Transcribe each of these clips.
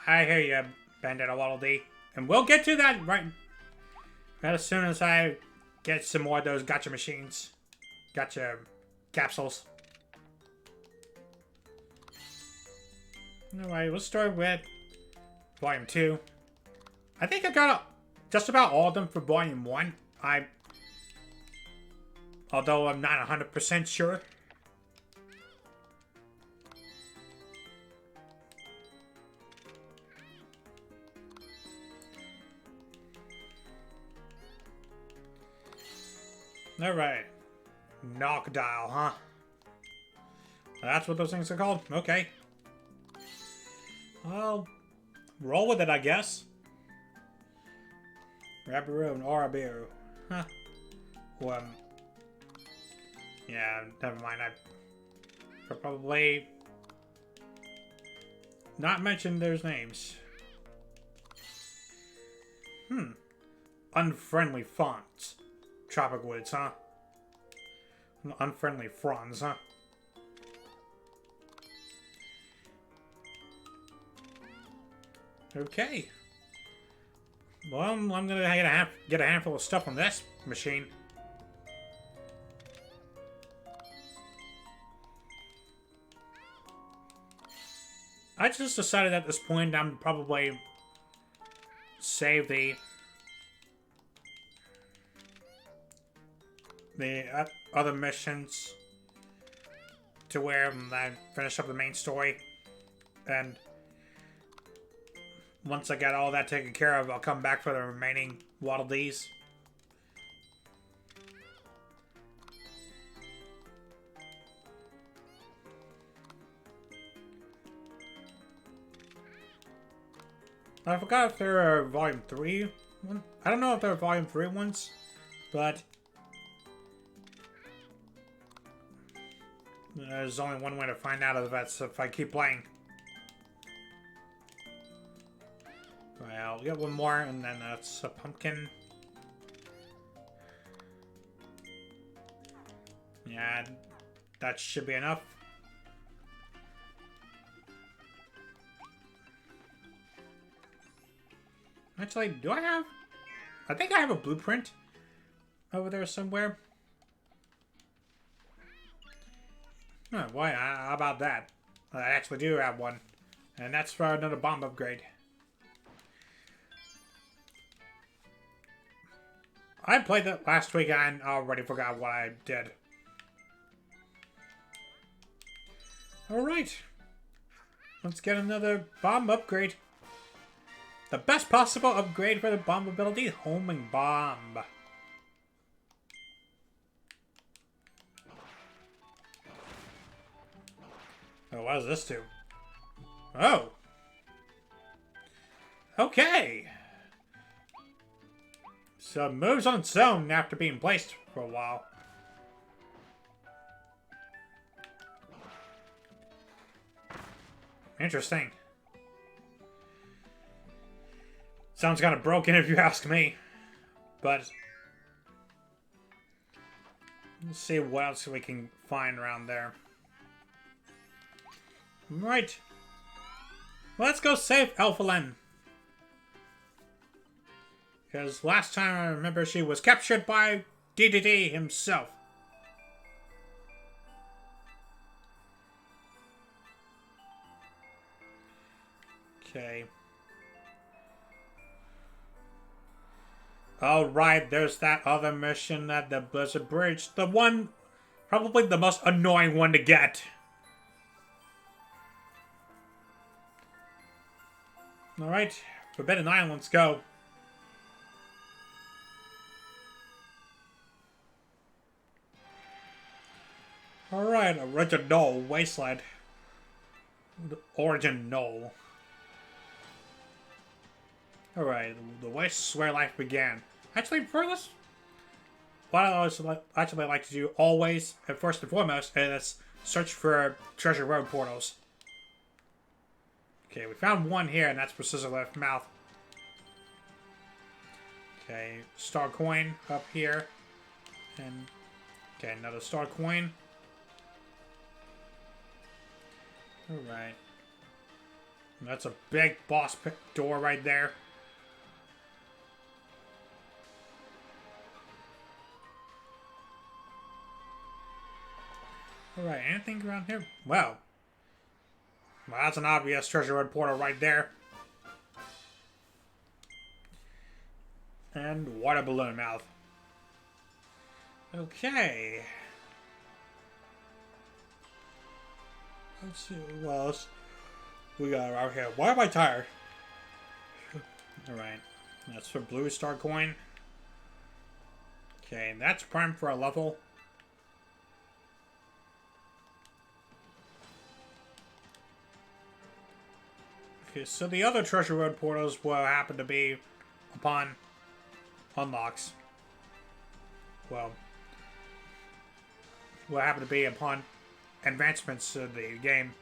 I hear you, Bandit Waddle Dee. And we'll get to that right as soon as I get some more of those gotcha machines. Gotcha capsules. Alright, let's start with Volume 2. I think I got just about all of them for Volume 1. Although I'm not 100% sure. Alright. Knock dial, huh? That's what those things are called? Okay. Well, roll with it, I guess. Rabaroo and Orabiru. Huh. Well, yeah, never mind. I could probably not mention their names. Unfriendly fonts. Tropic woods, huh? Unfriendly fronds, huh? Okay. Well, I'm gonna get a handful of stuff on this machine. I just decided at this point I'm probably save the other missions to where I finish up the main story, and once I got all that taken care of, I'll come back for the remaining Waddle Dees. I forgot if there are Volume 3 ones. I don't know if there are Volume 3 ones, but there's only one way to find out if that's if I keep playing. Right, I'll get one more, and then that's a pumpkin. Yeah, that should be enough. Actually, do I have... I think I have a blueprint over there somewhere. Oh, boy, how about that? I actually do have one. And that's for another bomb upgrade. I played that last week and I already forgot what I did. Alright. Let's get another bomb upgrade. The best possible upgrade for the bomb ability, homing bomb. Oh, what does this do? Oh. Okay. So it moves on its own after being placed for a while. Interesting. Sounds kind of broken if you ask me. But let's see what else we can find around there. Right. Let's go save Elfalyn. Because last time I remember she was captured by DDD himself. Okay. Alright, there's that other mission at the Blizzard Bridge. The one, probably the most annoying one to get. Alright, Forbidden Island, let's go. Alright, Original Wasteland. The Origin Knoll. Alright, the wastes where life began. Actually, for this, what I actually like to do always, and first and foremost, is search for treasure road portals. Okay, we found one here, and that's for Scissor Lift Mouth. Okay, star coin up here. And, okay, another star coin. Alright. That's a big boss door right there. Alright, anything around here? Well, that's an obvious treasure road portal right there. And water balloon mouth. Okay. Let's see what else we got around here. Why am I tired? Alright. That's for blue star coin. Okay, that's prime for a level. Okay, so the other treasure road portals will happen to be upon unlocks. Well, will happen to be upon advancements of the game.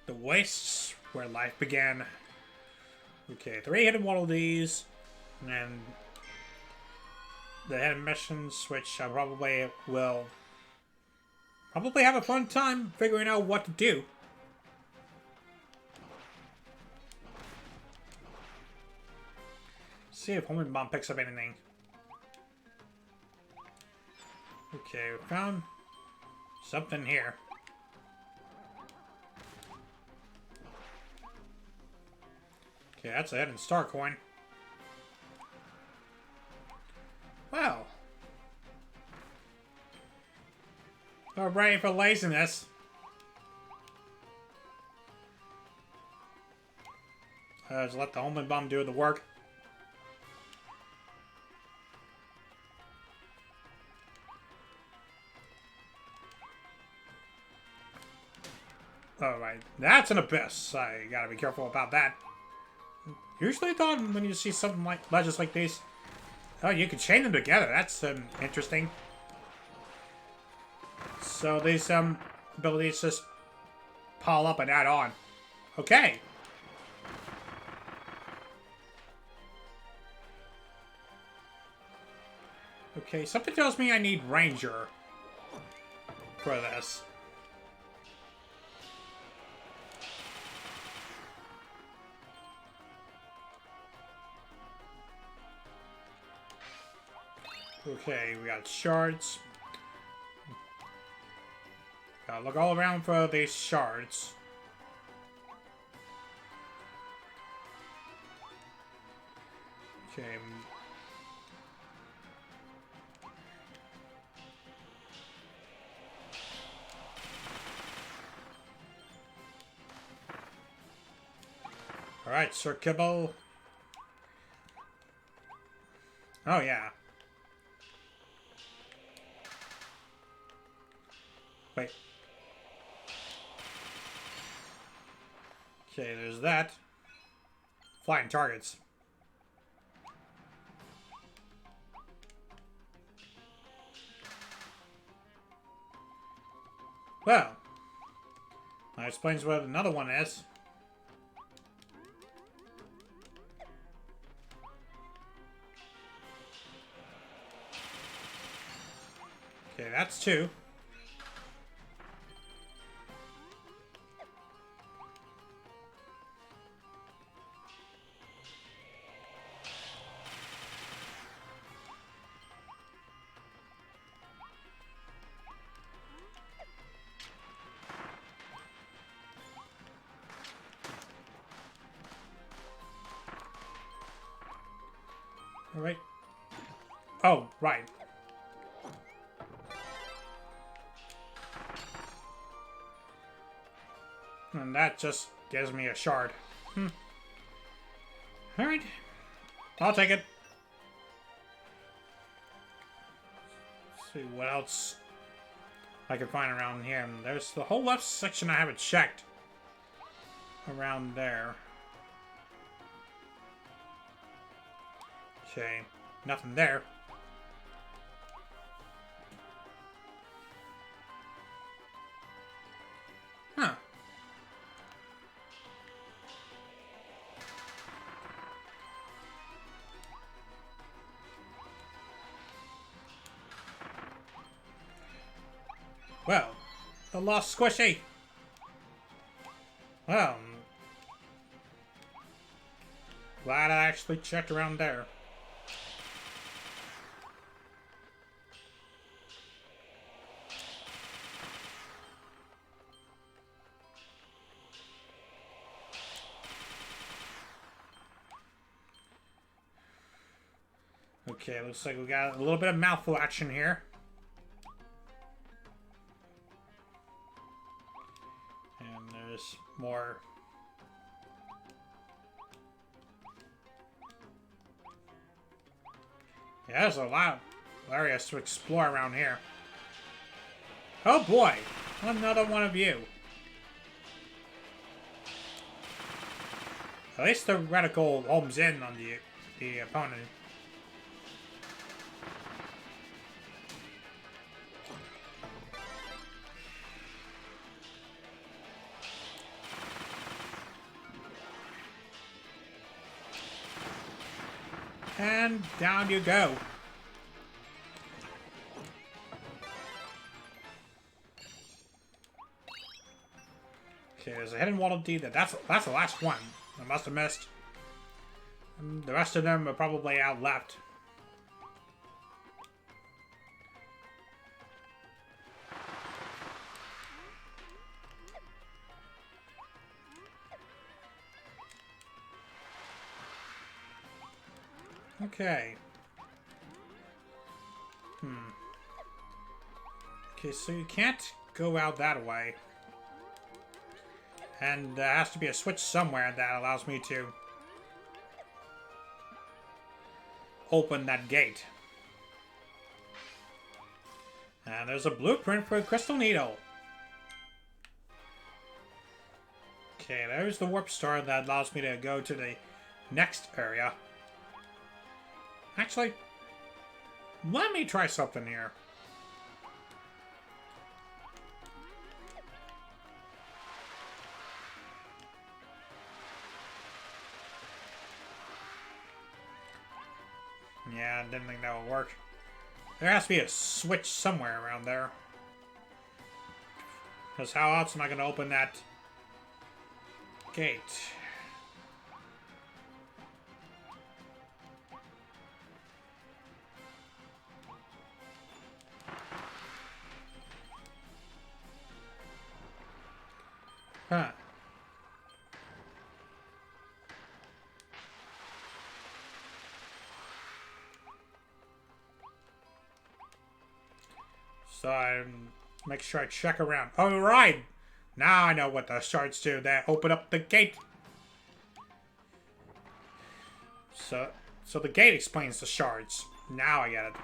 The wastes where life began. Okay, 3 hidden Waddle Dees, and the hidden missions, which I probably will have a fun time figuring out what to do. See if Homing Bomb picks up anything. Okay, we found something here. Okay, that's a hidden star coin. Wow. We're ready for laziness. Just let the Homing Bomb do the work. Alright, that's an abyss. I gotta be careful about that. Usually thought when you see something like ledges like these, oh, you can chain them together. That's interesting. So these abilities just pile up and add on. Okay. Okay, something tells me I need Ranger for this. Okay, we got shards. Gotta look all around for these shards. Okay. Alright, Sir Kibble. Oh, yeah. Wait. Okay, there's that. Flying targets. Well, that explains what another one is. Okay, that's 2. Alright. Oh, right. And that just gives me a shard. Alright. I'll take it. Let's see what else I can find around here. There's the whole left section I haven't checked. Around there. Okay. Nothing there. Huh. Well, the lost squishy. Well, glad I actually checked around there. Okay, looks like we got a little bit of mouthful action here. And there's more. Yeah, there's a lot of areas to explore around here. Oh boy, another one of you. At least the reticle homes in on the opponent. And down you go. Okay, there's a hidden Waddle Dee there. That's the last one. I must have missed. And the rest of them are probably out left. Okay. Okay, so you can't go out that way. And there has to be a switch somewhere that allows me to open that gate. And there's a blueprint for a crystal needle. Okay, there's the warp star that allows me to go to the next area. Actually, let me try something here. Yeah, I didn't think that would work. There has to be a switch somewhere around there. Because how else am I going to open that gate? Huh. So I make sure I check around. Oh, right! Now I know what the shards do. They open up the gate. So the gate explains the shards. Now I get it.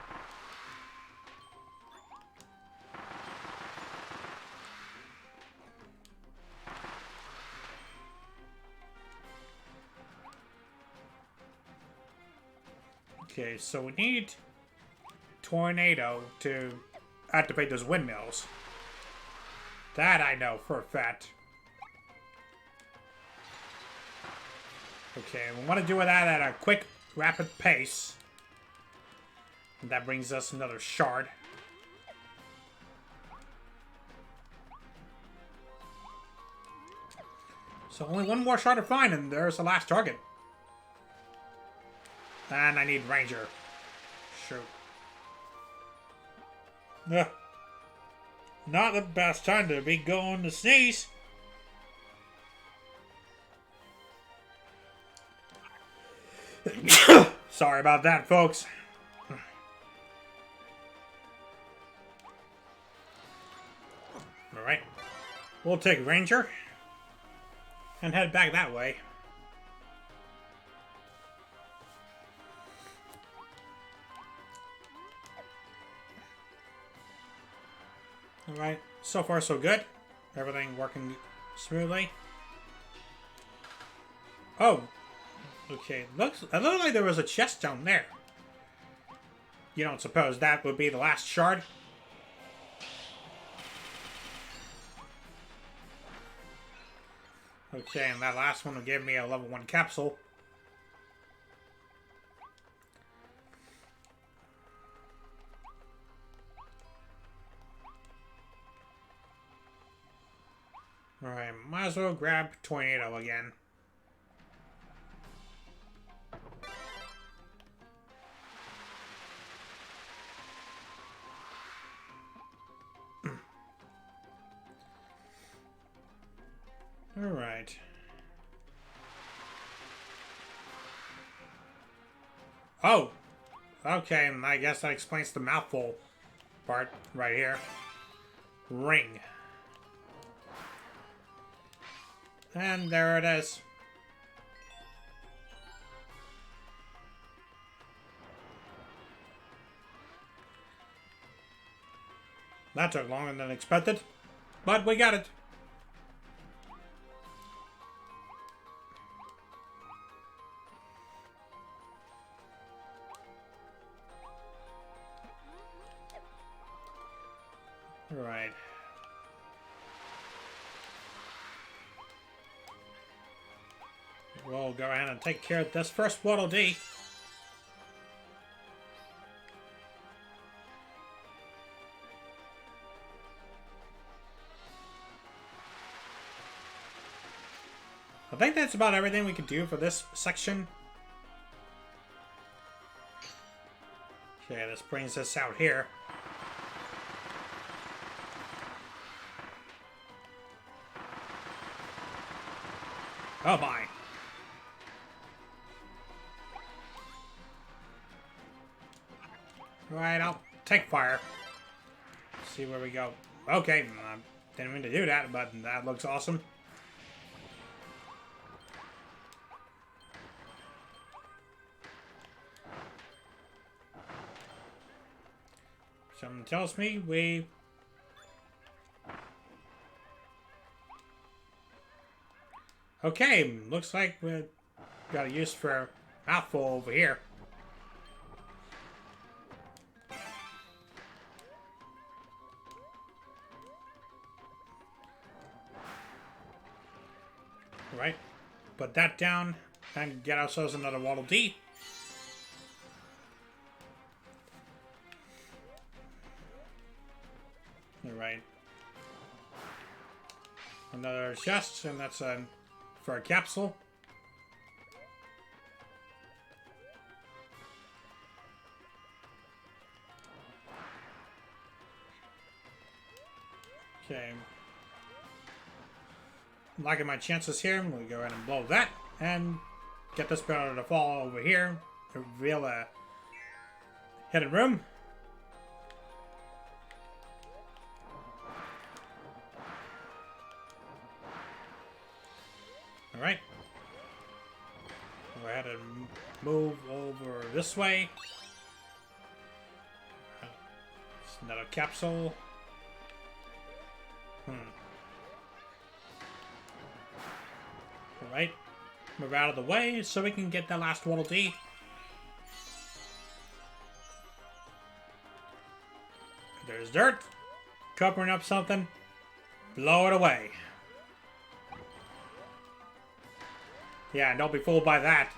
Okay, so we need Tornado to activate those windmills. That I know for a fact. Okay, we want to do that at a quick, rapid pace. And that brings us another shard. So only one more shard to find, and there's the last target. And I need Ranger. Shoot. Ugh. Not the best time to be going to sneeze. Sorry about that, folks. Alright. We'll take Ranger and head back that way. Alright, so far so good. Everything working smoothly. Oh, okay. It looked like there was a chest down there. You don't suppose that would be the last shard? Okay, and that last one will give me a level 1 capsule. Alright, might as well grab Tornado again. Alright. Oh! Okay, and I guess that explains the mouthful part right here. Ring. And there it is. That took longer than expected, but we got it. Right. We'll go ahead and take care of this first Waddle Dee. I think that's about everything we can do for this section. Okay, this brings us out here. Oh my. Right, I'll take fire. See where we go. Okay, didn't mean to do that, but that looks awesome. Something tells me we... Okay, looks like we got a use for a mouthful over here. Right, put that down and get ourselves another Waddle Dee. Alright. Another chest, and that's for a capsule. Okay. Liking my chances here. We'll go ahead and blow that and get this barrel to fall over here to reveal a hidden room. Alright. Go ahead and move over this way. It's another capsule. Alright. Move out of the way so we can get that last Waddle Dee. There's dirt. Covering up something. Blow it away. Yeah, don't be fooled by that.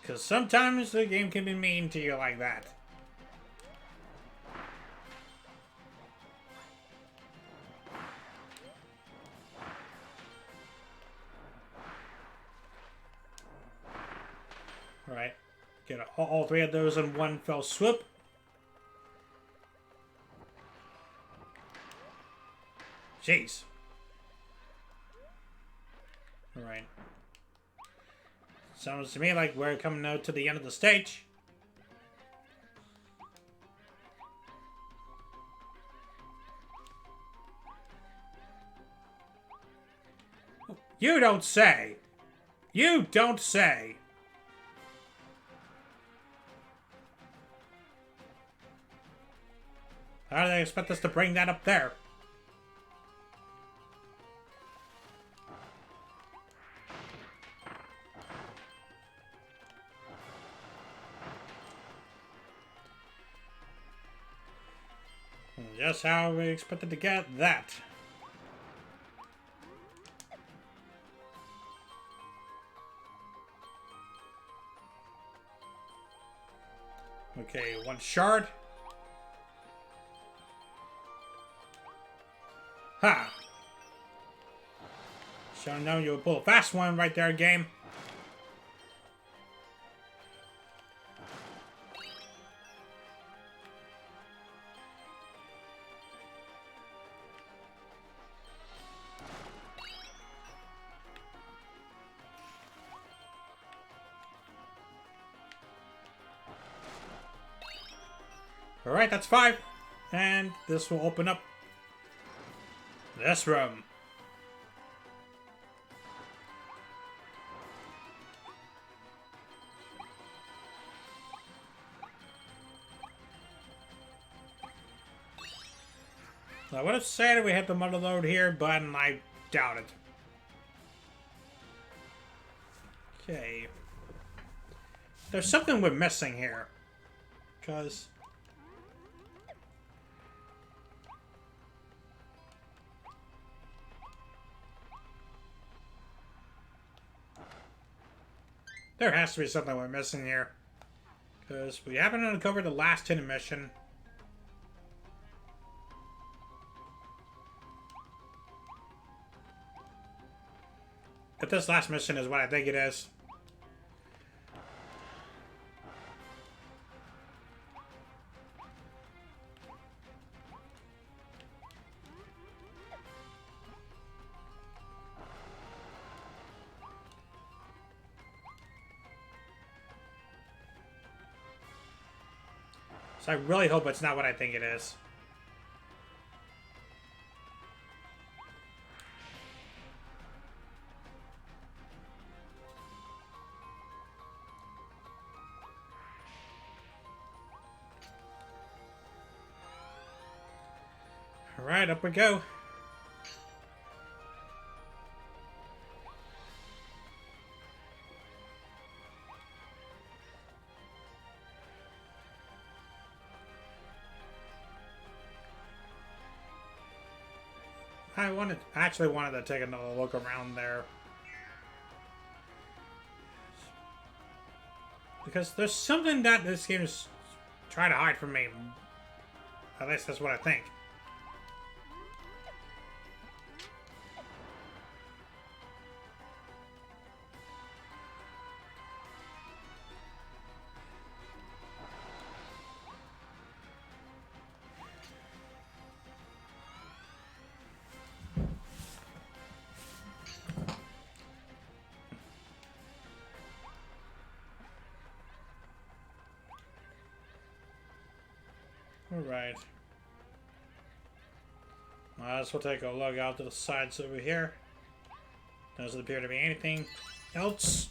Because sometimes the game can be mean to you like that. Alright. Get all three of those in one fell swoop. Jeez. Alright. Sounds to me like we're coming out to the end of the stage. You don't say! You don't say! How do they expect us to bring that up there? Just how we expected to get that. Okay, one shard. Ha! Should've known you would pull a fast one right there, game. Alright, that's 5. And this will open up this room. I would have said we hit the mother load here, but I doubt it. Okay. There's something we're missing here. Because... there has to be something we're missing here. Because we haven't uncovered the last hidden mission. If this last mission is what I think it is. So I really hope it's not what I think it is. Alright, up we go. I actually wanted to take another look around there. Because there's something that this game is trying to hide from me. At least that's what I think. Alright. Let's take a look out to the sides over here. Doesn't appear to be anything else.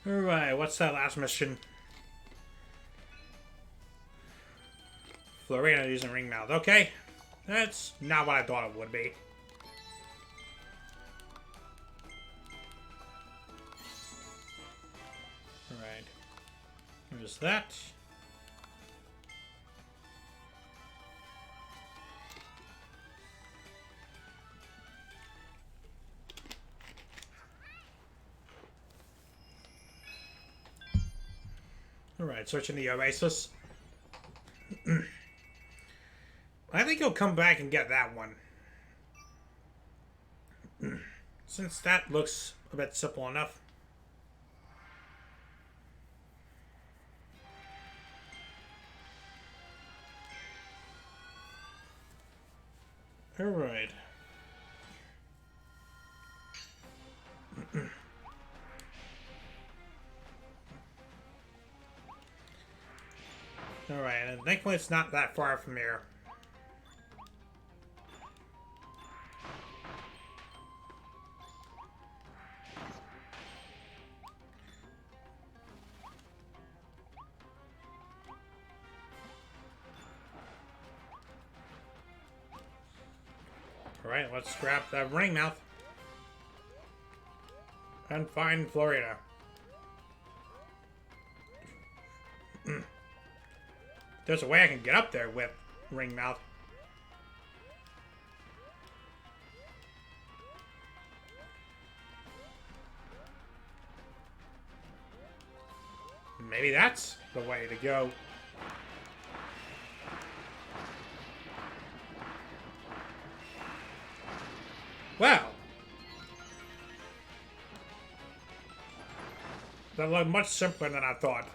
Alright, what's that last mission? Florina using ring mouth. Okay. That's not what I thought it would be. Alright. There's that. Alright, searching the oasis. I think he'll come back and get that one. Since that looks a bit simple enough. Alright. Alright, and thankfully it's not that far from here. Alright, let's grab that ring mouth. And find Florina. There's a way I can get up there with ring mouth. Maybe that's the way to go. Wow. That looked much simpler than I thought.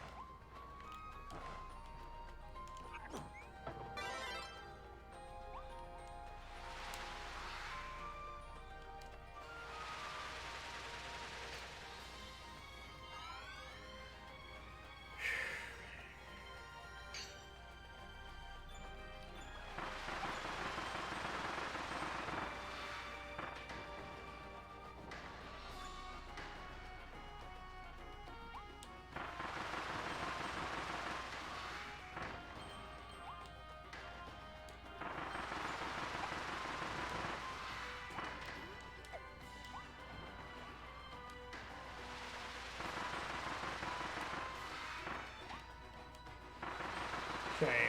Okay.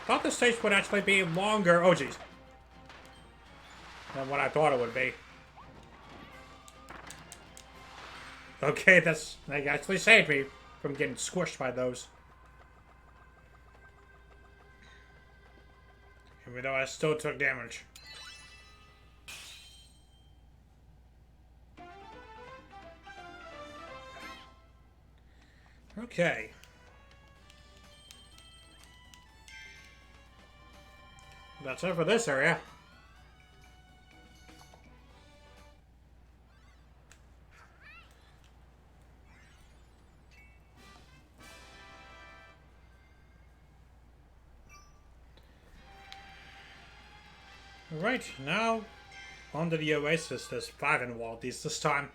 Thought the stage would actually be longer. Oh, jeez. Than what I thought it would be. Okay, they actually saved me from getting squished by those. Even though I still took damage. Okay. That's it for this area. Alright, now on to the Oasis. There's 5 in Waddle Dees this time.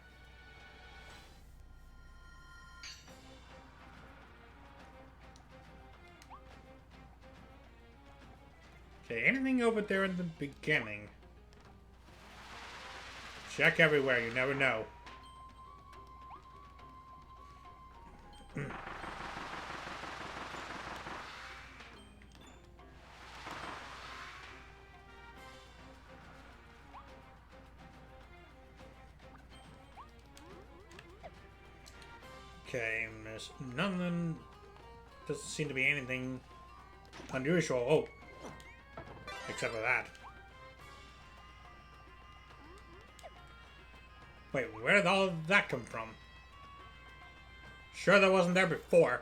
Okay, anything over there in the beginning? Check everywhere, you never know. Okay, there's nothing. Doesn't seem to be anything unusual. Oh, except for that. Wait, where did all of that come from? Sure, that wasn't there before.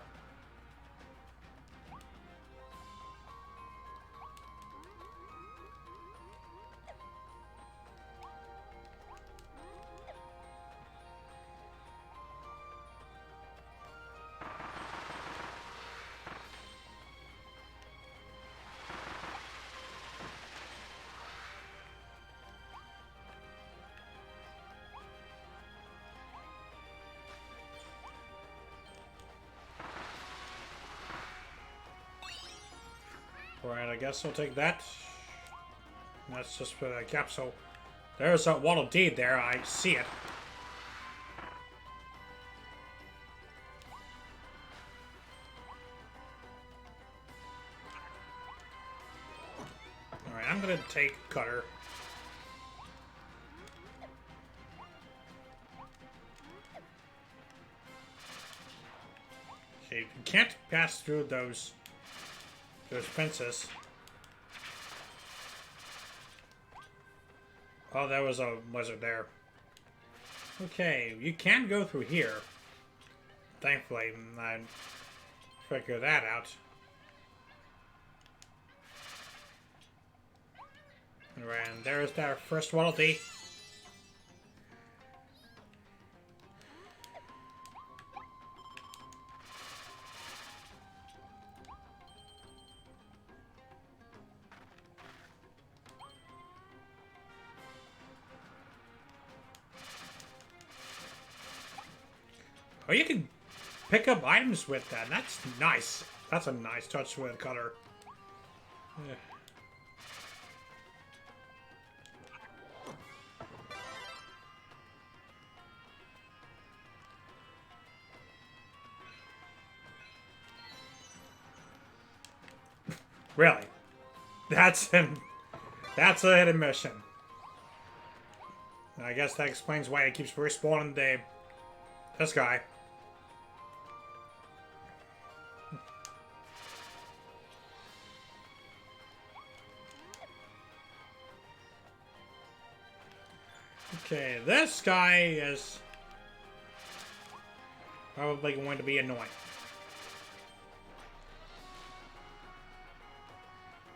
Alright, I guess I'll take that. That's just for the capsule. There's a Waddle Dee there, I see it. Alright, I'm gonna take Cutter. Okay, you can't pass through those fences. Oh, there was a lizard there. Okay, you can go through here. Thankfully, I figured that out. And there's that first Waddle Dee. Oh, you can pick up items with that. That's nice. That's a nice touch with Cutter. Yeah. Really? That's a hidden mission. I guess that explains why it keeps respawning this guy. Okay, this guy is probably going to be annoying.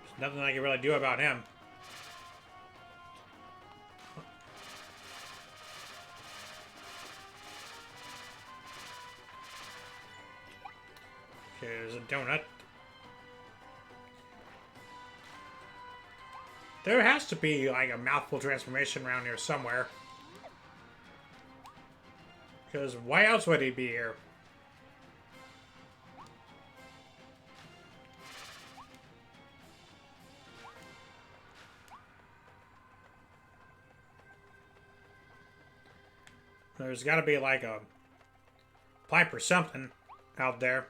There's nothing I can really do about him. Okay, there's a donut. There has to be, like, a mouthful transformation around here somewhere. Because why else would he be here? There's got to be, like, a pipe or something out there.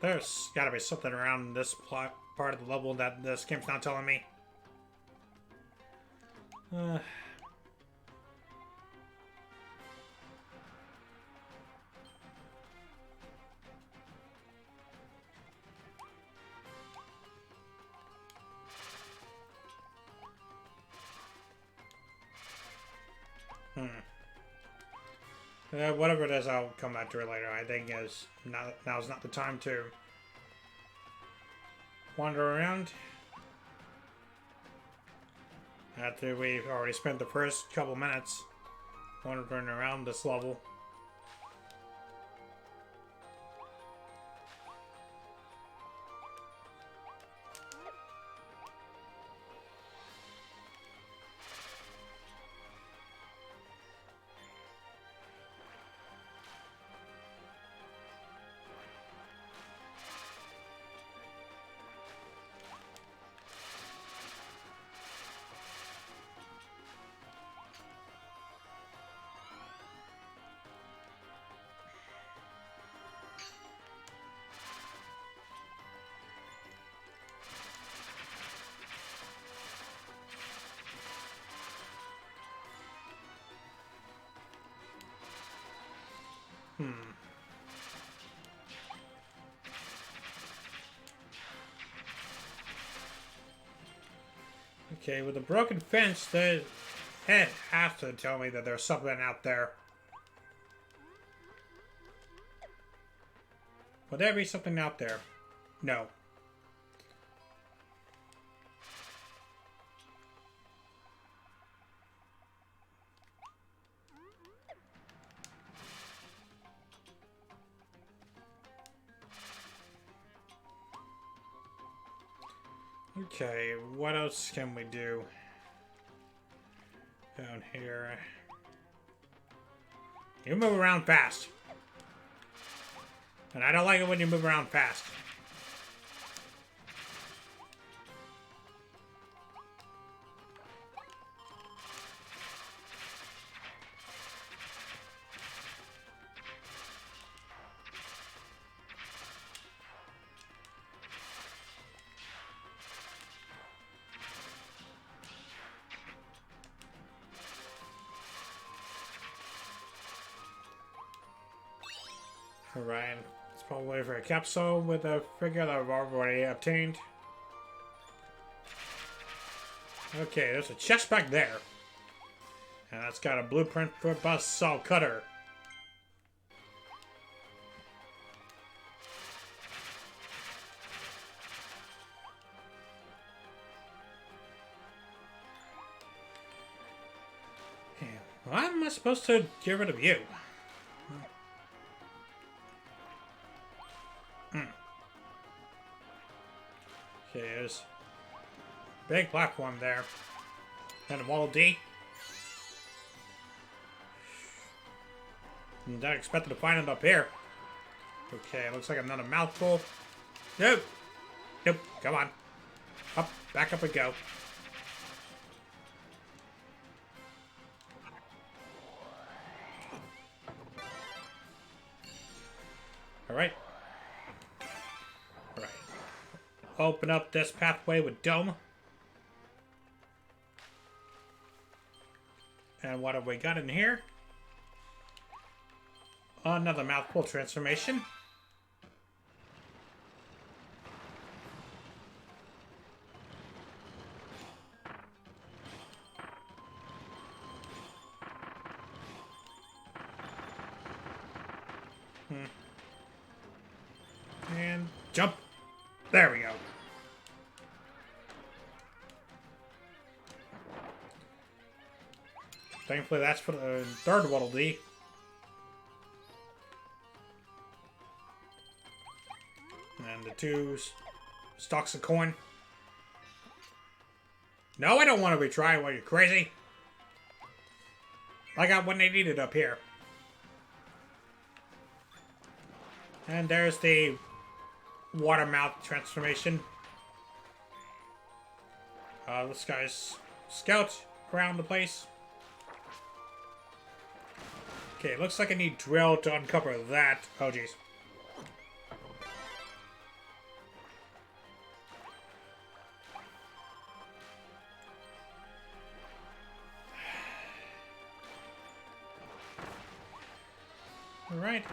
There's got to be something around this part of the level that this game's not telling me. Whatever it is, I'll come back to it later. I think now's not the time to wander around. After we've already spent the first couple minutes wandering around this level. Okay, with the broken fence, it has to tell me that there's something out there. Would there be something out there? No. Okay, what else can we do down here? You move around fast. And I don't like it when you move around fast. Alright, it's probably for a capsule with a figure that I've already obtained. Okay, there's a chest back there. And that's got a blueprint for a buzzsaw cutter. Why am I supposed to get rid of you? Okay, there's a big platform there. And a Waddle Dee. Not expected to find it up here. Okay, looks like another mouthful. Nope. Nope. Come on. Up. Back up we go. Alright. Alright. Open up this pathway with Dome. And what have we got in here? Another mouthful transformation. And jump. There we go. Thankfully, that's for the third Waddle Dee. And the two stalks of corn. No, I don't want to retry. What, you crazy? I got what they needed up here. And there's the water mouth transformation. This guy's scout around the place. Okay, looks like I need drill to uncover that. Oh, jeez. All right.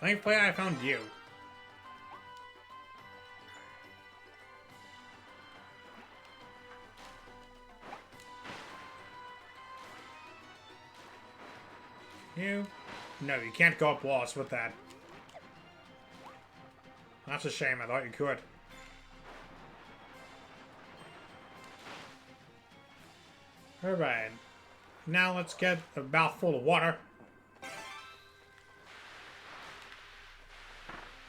Thankfully, I found you. You? No, you can't go up walls with that. That's a shame. I thought you could. Alright. Now let's get a mouthful of water.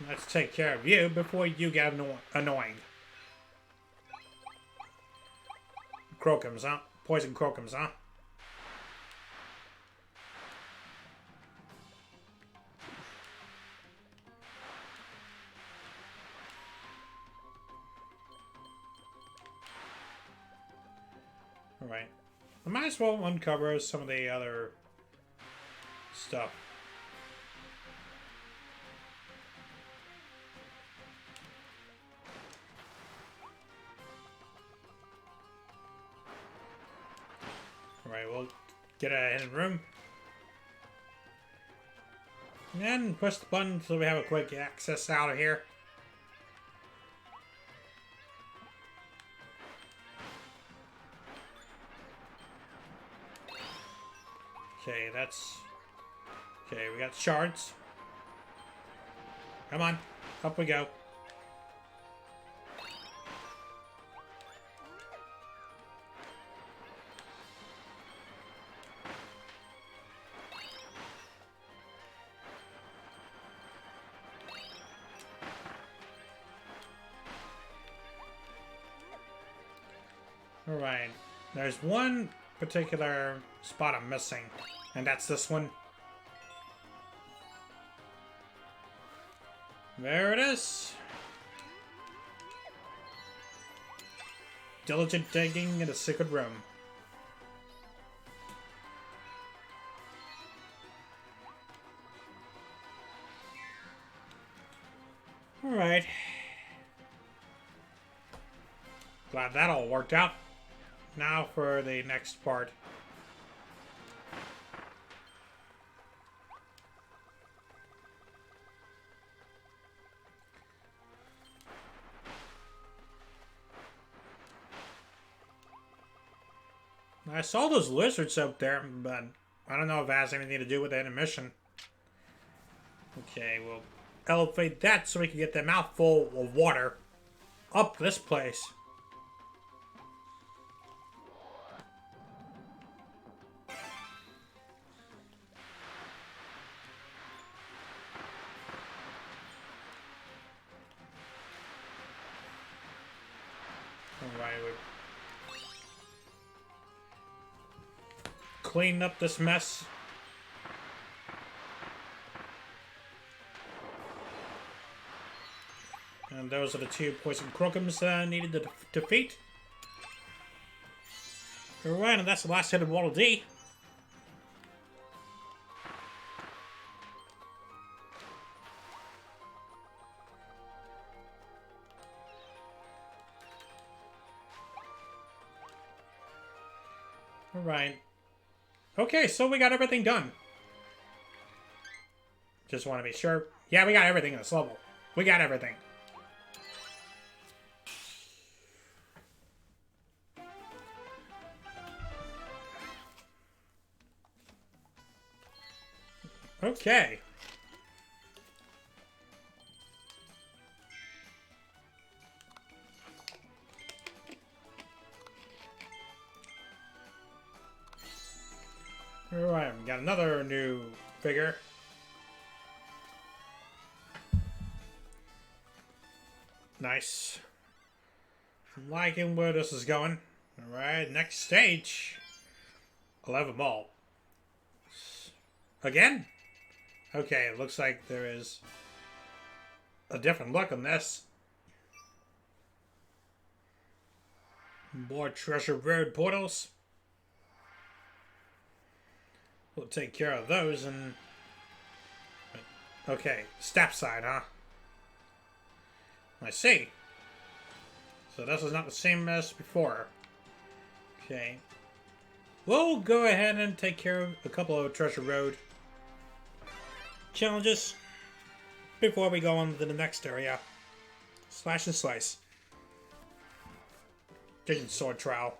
Let's take care of you before you get annoying. Crocums, huh? Poison crocums, huh? Alright. I might as well uncover some of the other stuff. Alright, we'll get a hidden room. And then push the button so we have a quick access out of here. Okay, that's... Okay, we got shards. Come on, up we go. Alright, there's one particular spot I'm missing, and that's this one. There it is. Diligent digging in a secret room. Alright. Glad that all worked out. Now for the next part. I saw those lizards out there, but I don't know if it has anything to do with the intermission. Okay, we'll elevate that so we can get the mouthful of water up this place. Alright, we clean up this mess. And those are the two poison crocums that I needed to defeat. Alright, and that's the last hit of Waddle Dee. Alright. Okay, so we got everything done. Just want to be sure. Yeah, we got everything in this level. We got everything. Okay. Alright, we got another new figure. Nice. I'm liking where this is going. Alright, next stage. 11 ball. Again? Okay, it looks like there is a different look on this. More Treasure Road portals. We'll take care of those and... Okay, step side, huh? I see. So this is not the same as before. Okay. We'll go ahead and take care of a couple of Treasure Road challenges before we go on to the next area. Slash and slice. Digging sword trial.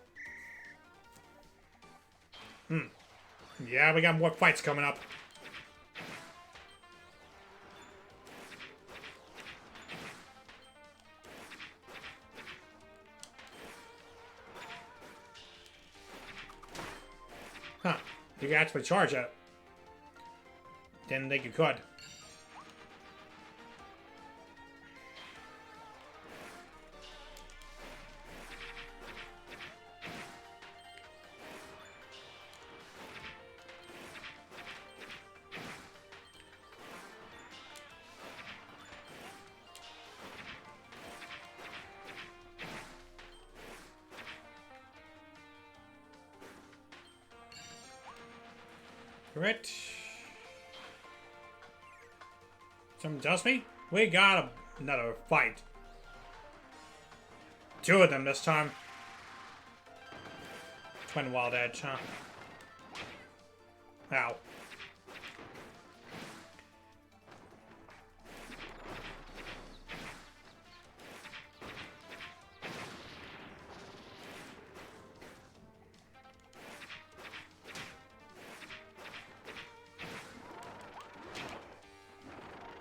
Yeah, we got more fights coming up. Huh. You can actually charge it. Didn't think you could. Correct. Something tells me we got another fight. Two of them this time. Twin Wild Edge, huh? Ow.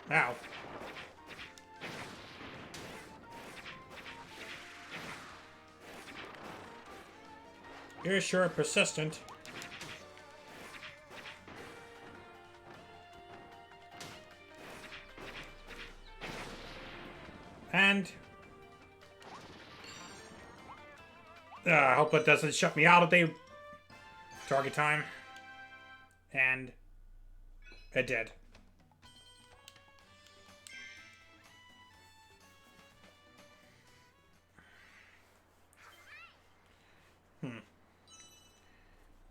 Ow. You're sure persistent. And... I hope it doesn't shut me out of the target time. And... it did.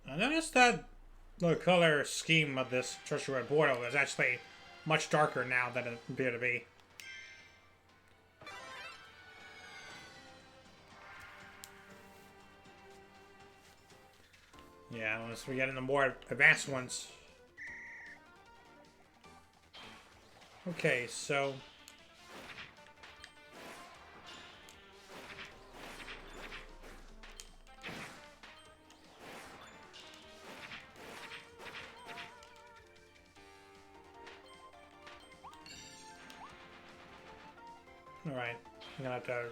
I noticed that the color scheme of this Treasure Road portal is actually much darker now than it appeared to be. Yeah, unless we get into more advanced ones. Okay, so... Alright, I'm gonna have to...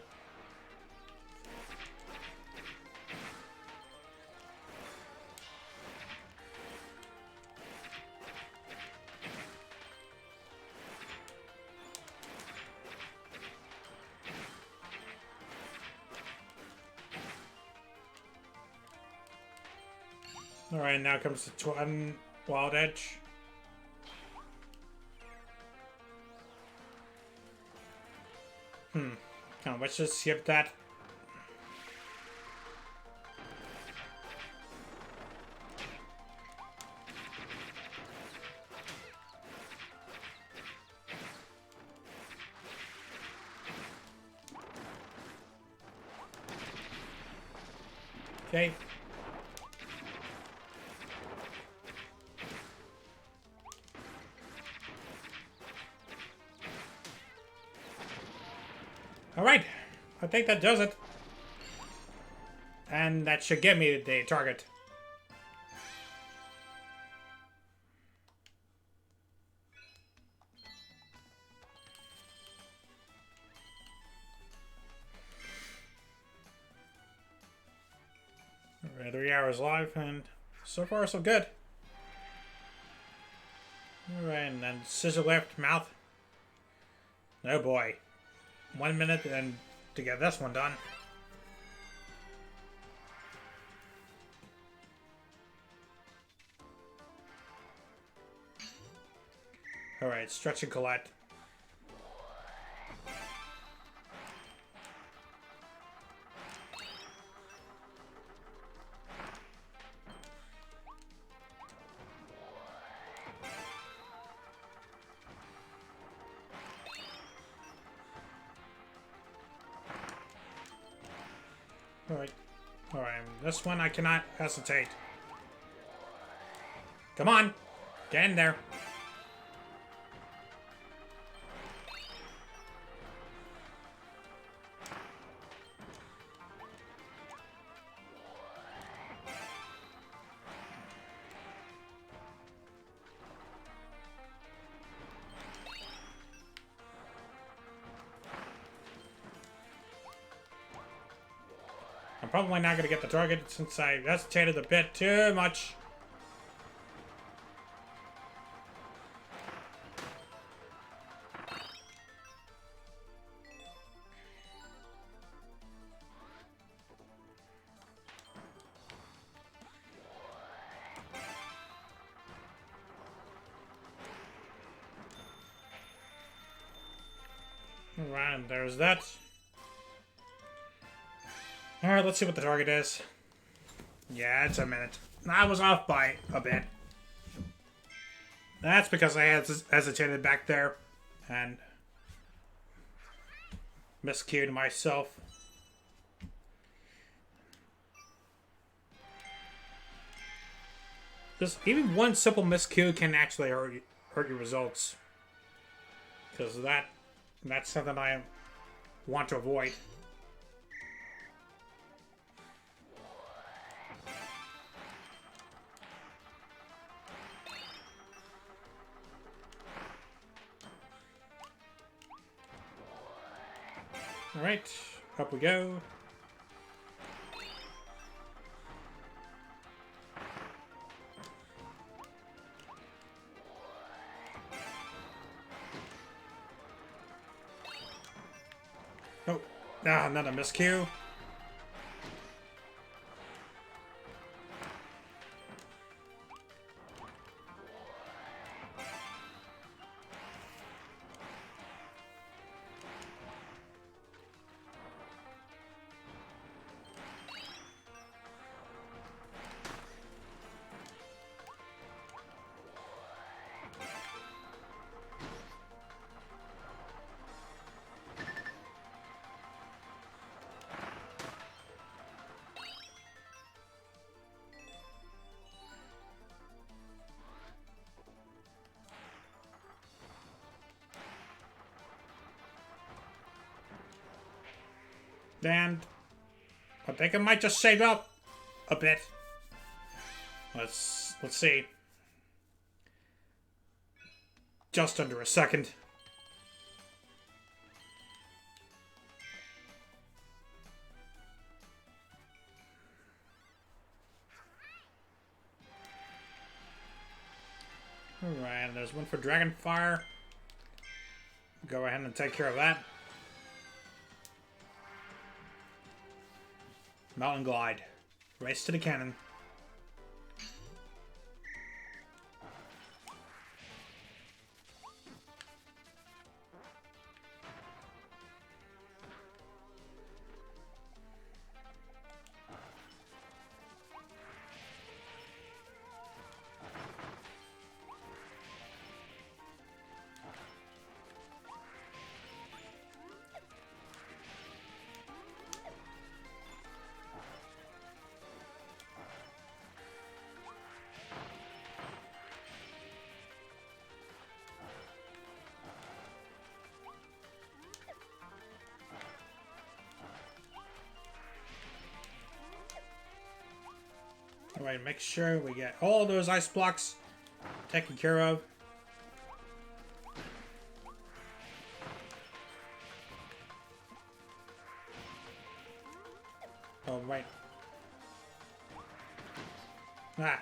Alright, now comes the Twin Wild Edge. Come on, let's just skip that. Okay. I think that does it. And that should give me the target. Alright, 3 hours live, and so far so good. Alright, and then scissor lift, mouth. Oh boy. 1 minute and to get this one done. Alright, stretch and collect. Alright. Alright, this one I cannot hesitate. Come on! Get in there. I'm probably not going to get the target since I hesitated a bit too much. Alright, and there's that. Alright, let's see what the target is. Yeah, it's a minute. I was off by a bit. That's because I had hesitated back there and miscued myself. Just even one simple miscue can actually hurt your results. Because that's something I want to avoid. Alright, up we go. Oh, another miscue. And I think I might just save up a bit. Let's see. Just under a second. Alright, and there's one for Dragonfire. Go ahead and take care of that. Mountain Glide. Race to the cannon. Alright, make sure we get all those ice blocks taken care of. Oh, right. Ah.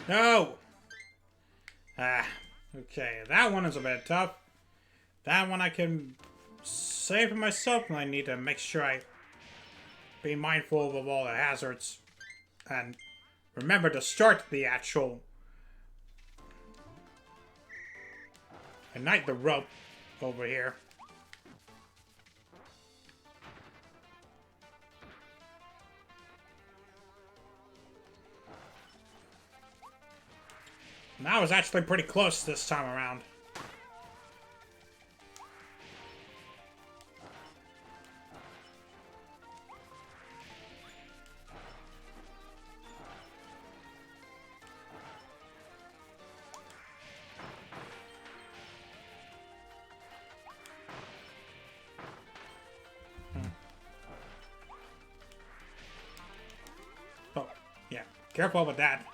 No! Ah. Okay, that one is a bit tough. That one I can save for myself, and I need to make sure I be mindful of all the hazards. And remember to start the actual... ignite the rope over here. And I was actually pretty close this time around. Oh, yeah. Careful with that.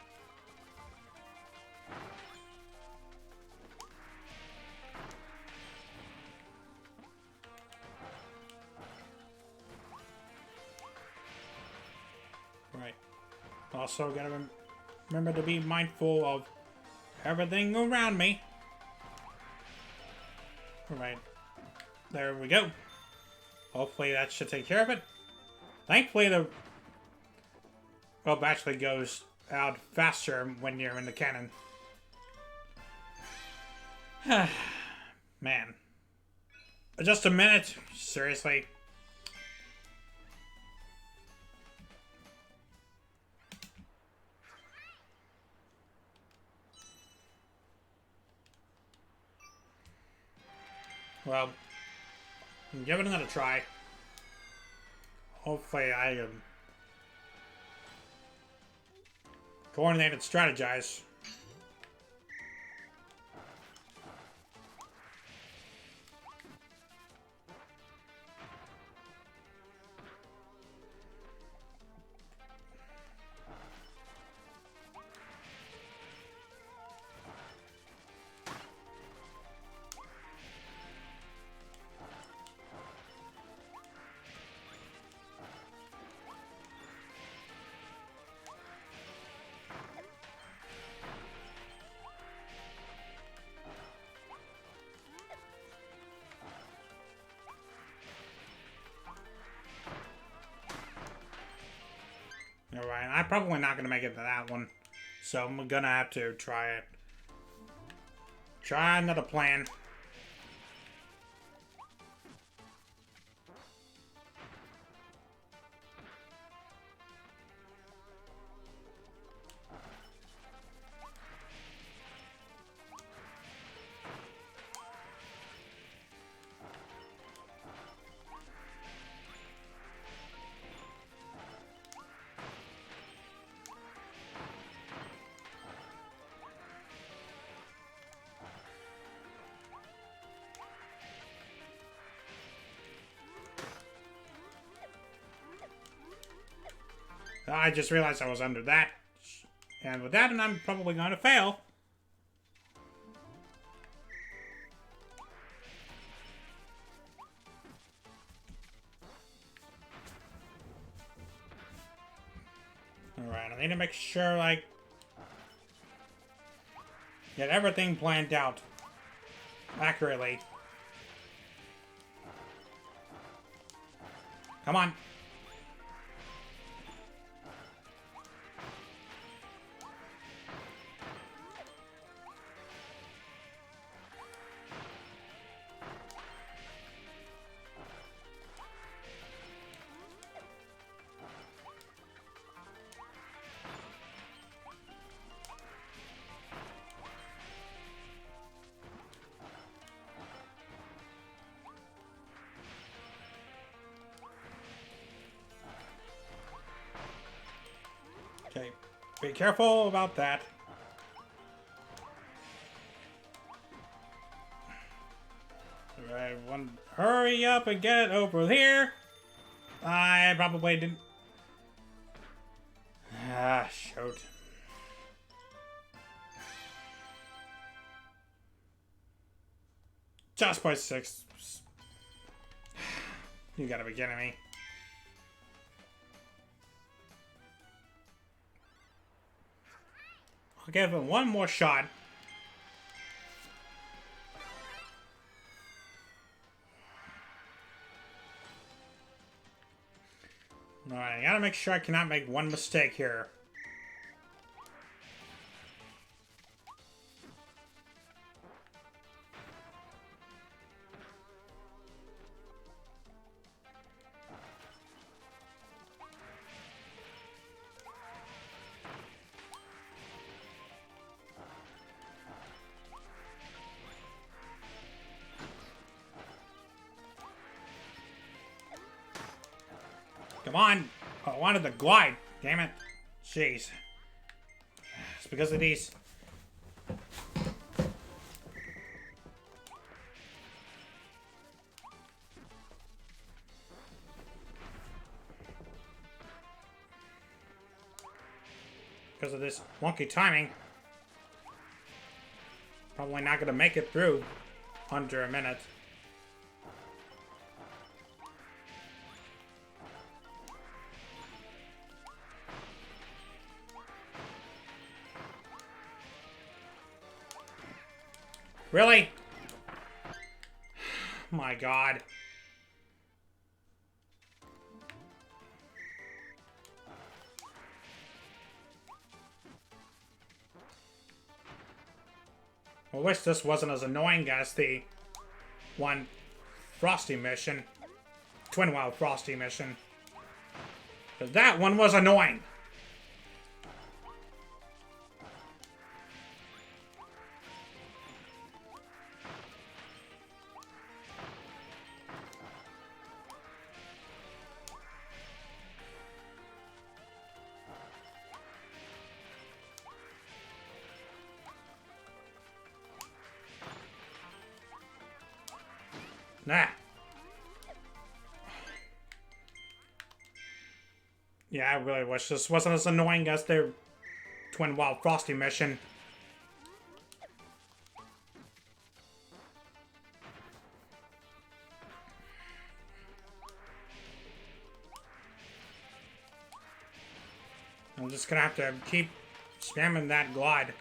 Right. Also, gotta remember to be mindful of everything around me. Alright. There we go. Hopefully that should take care of it. Thankfully the rope actually goes out faster when you're in the cannon. Man. Just a minute? Seriously? Well, give it another try. Hopefully I can coordinate and strategize. Alright, I'm probably not going to make it to that one. So I'm going to have to try it. Try another plan. I just realized I was under that. And with that, I'm probably going to fail. Alright, I need to make sure, like, get everything planned out accurately. Come on. Okay, be careful about that. Alright, hurry up and get it over here. I probably didn't. Ah, shoot. Just by 6. You gotta be kidding me. I'll give him one more shot. Alright, I gotta make sure I cannot make one mistake here. Come on! I wanted the glide. Damn it. Jeez. It's because of these. Because of this wonky timing. Probably not going to make it through under a minute. Really? My God. I wish this wasn't as annoying as the one Frosty mission. Twin Wild Frosty mission. But that one was annoying. Nah. Yeah, I really wish this wasn't as annoying as their Twin Wild Frosty mission. I'm just gonna have to keep spamming that glide.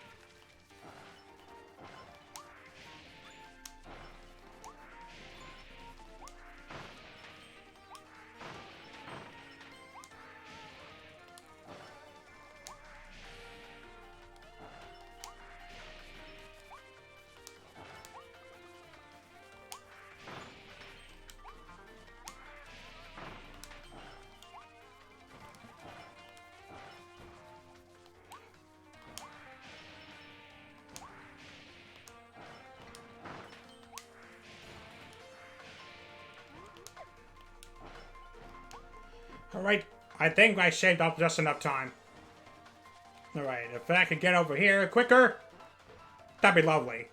Alright, I think I shaved off just enough time. Alright, if I could get over here quicker, that'd be lovely.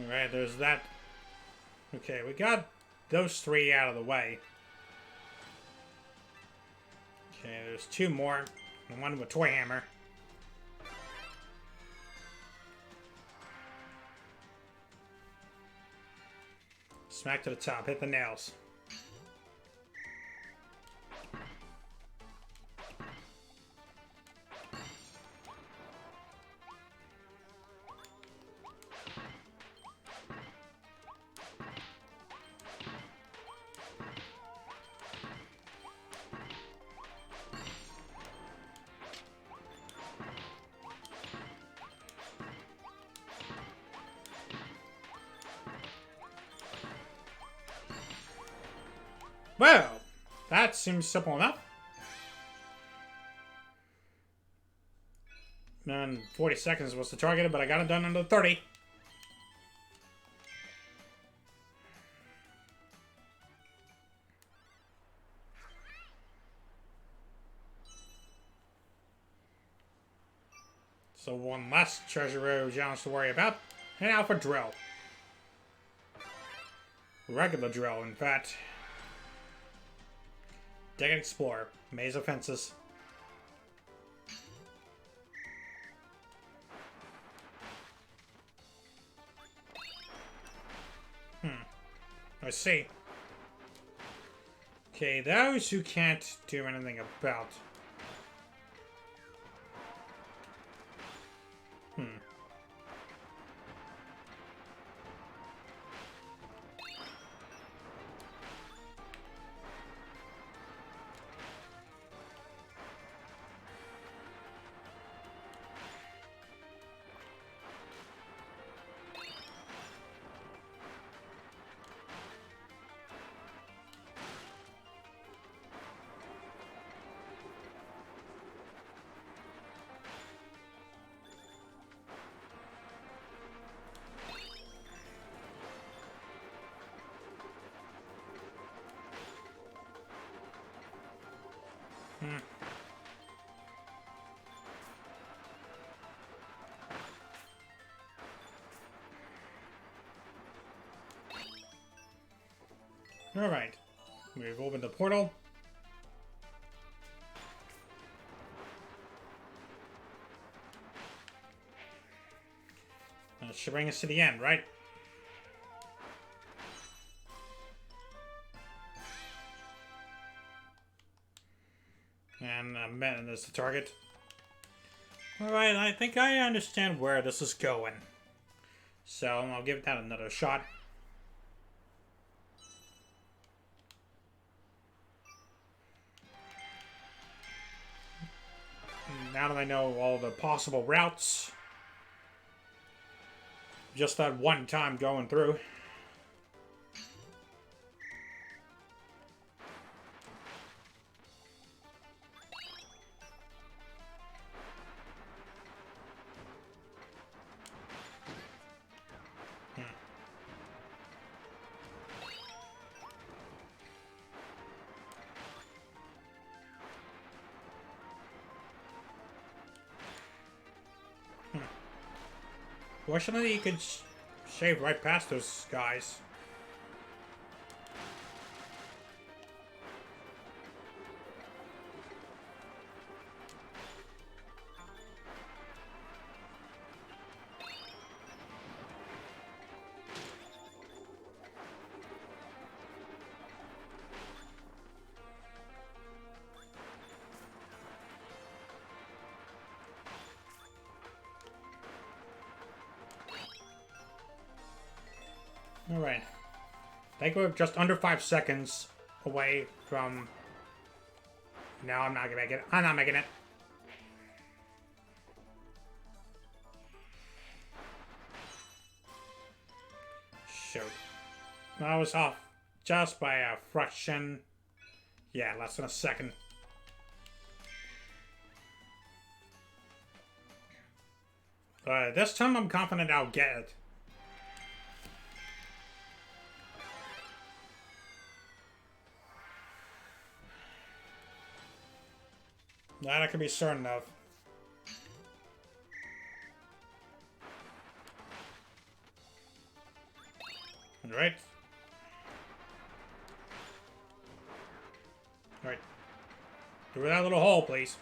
Alright, there's that. Okay, we got those 3 out of the way. Okay, there's 2 more. And one with Toy Hammer. Smack to the top, hit the nails. Well, that seems simple enough. And 40 seconds was the target, but I got it done under 30. So one less treasure room challenge to worry about. And now for drill. Regular drill, in fact. Dig and explore. Maze of fences. I see. Okay, those you can't do anything about. Alright. We've opened the portal. That should bring us to the end, right? And there's the target. Alright, I think I understand where this is going. So I'll give that another shot. Now that I know all the possible routes, just that one time going through. Fortunately, you could shave right past those guys. Alright. I think we're just under 5 seconds away from... No, I'm not gonna make it. I'm not making it. Shoot. I was off just by a fraction. Yeah, less than a second. This time I'm confident I'll get it. That I can be certain of. Alright. Alright. Through that little hole, please.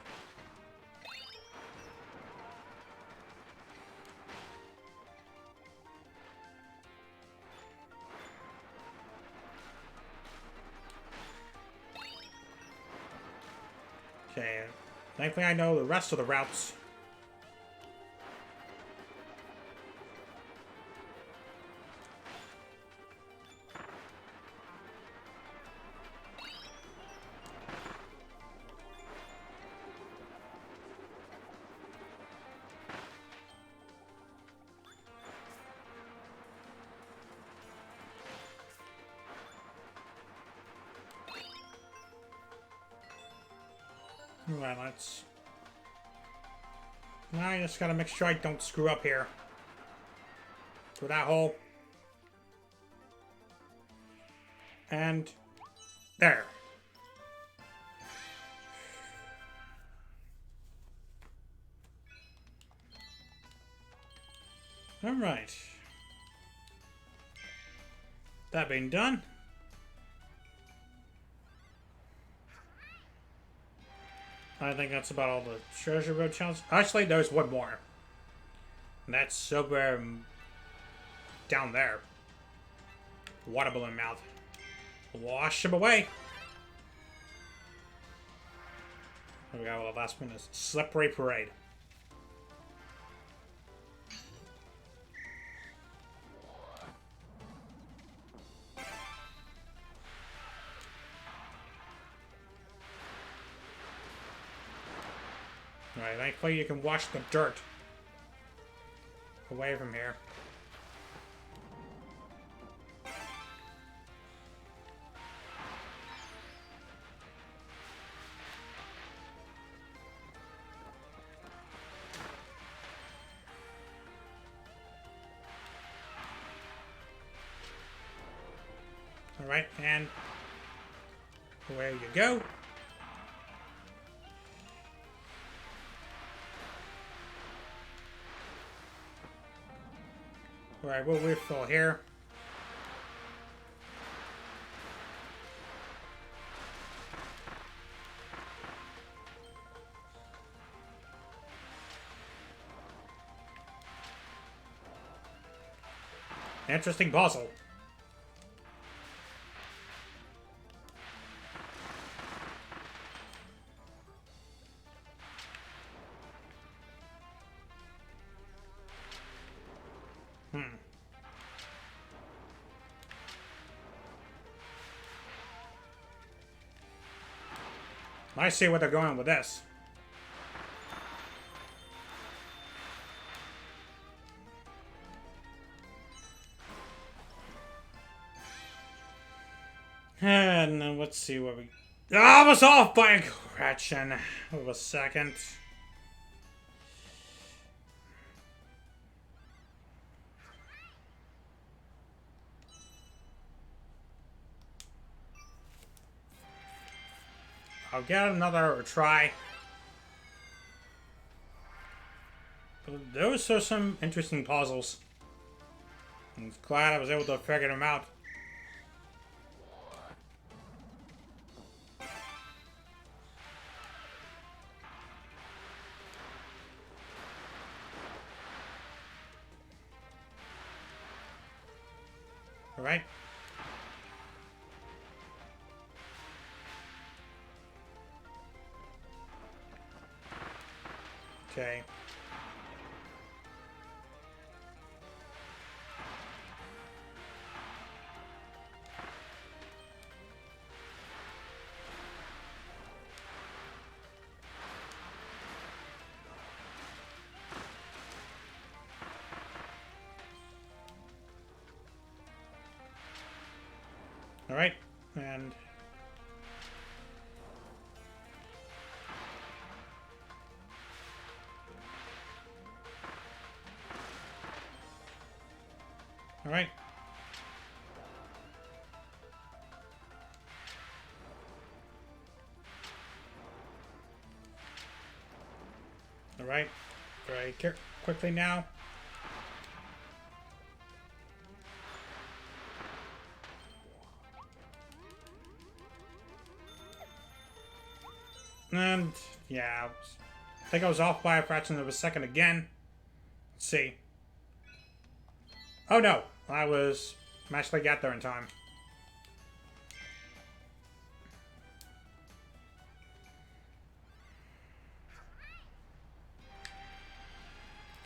Okay. Thankfully, I know the rest of the routes. Alright, let's... Now I just gotta make sure I don't screw up here. Through that hole. And there. Alright. That being done. I think that's about all the treasure road challenges. Actually, there's one more. And that's somewhere down there. Water balloon mouth. Wash him away. We got the last one is Slippery Parade. Alright, thankfully you can wash the dirt away from here. Alright, and there you go. Alright, we'll refill here. Interesting puzzle. I see where they're going with this. And then let's see what we... I was off by a fraction of a second. I'll get another try. But those are some interesting puzzles. I'm glad I was able to figure them out. All right. Okay. All right, and all right. All right, very quickly now. And yeah, I think I was off by a fraction of a second again. Let's see. Oh no, I actually got there in time.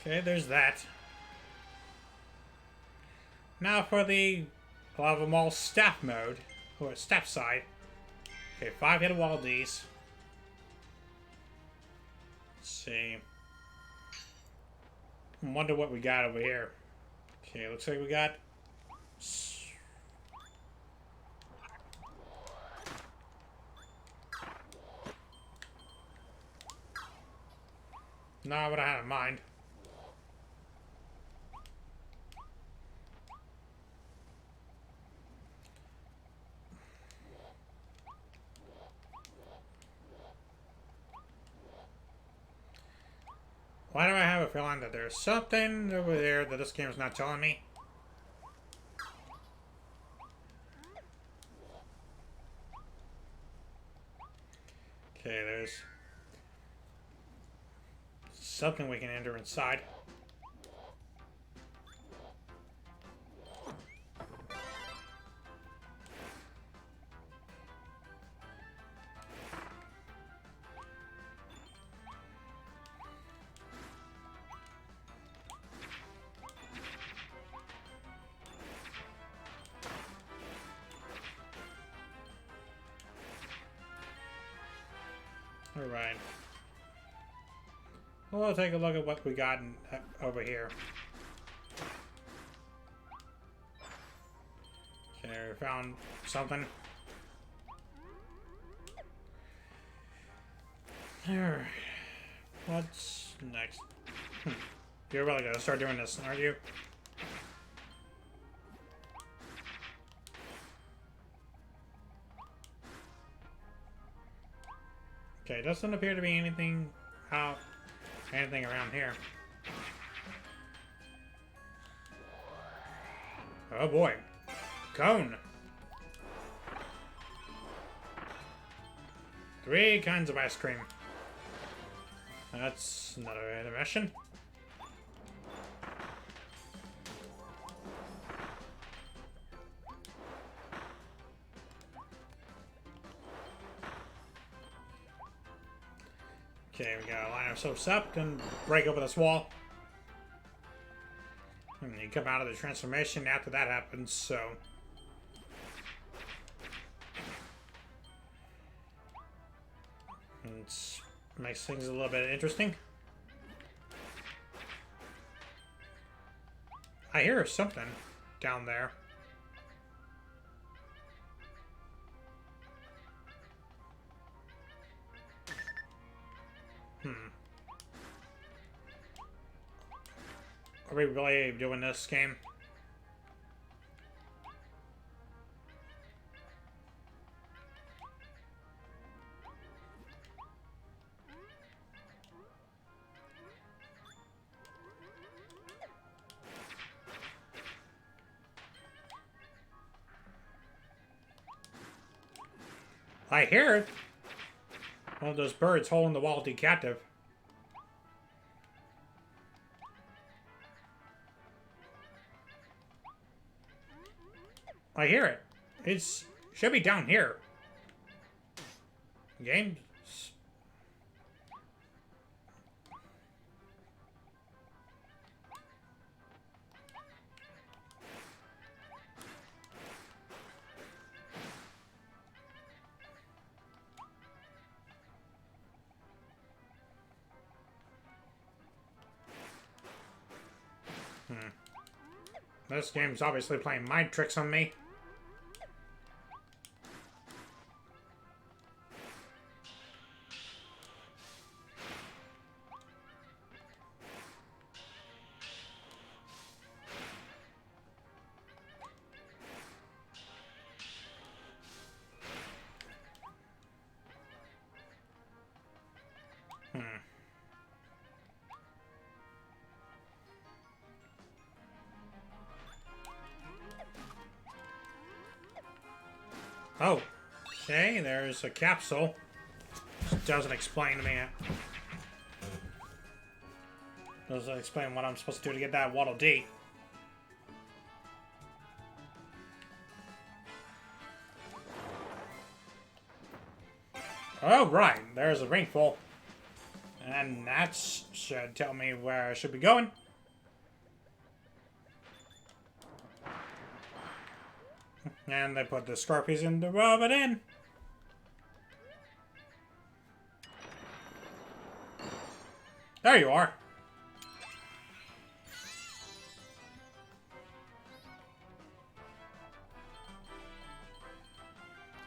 Okay, there's that. Now for the Lava Mall staff mode, or staff side. Okay, 5 hidden Waddle Dees. Let's see. I wonder what we got over here. Okay, looks like we got... Not what I had in mind. Why do I have a feeling that there's something over there that this game is not telling me? Okay, there's something we can enter inside. Alright. We'll take a look at what we got over here. Okay, we found something. Alright. What's next? You're really gonna start doing this, aren't you? Okay, doesn't appear to be anything around here. Oh boy. Cone. 3 kinds of ice cream. That's another intermission. Okay, we gotta line ourselves up and break open this wall. And you come out of the transformation after that happens, so... It makes things a little bit interesting. I hear something down there. Are we really doing this game? I hear it. One of those birds holding the Waddle Dee captive. I hear it. It should be down here. Games. This game's obviously playing mind tricks on me. Oh, okay, there's a capsule. Which doesn't explain to me. Doesn't explain what I'm supposed to do to get that Waddle Dee. Oh, right, there's a ring full. And that should tell me where I should be going. And they put the Scorpions in to rub it in. There you are.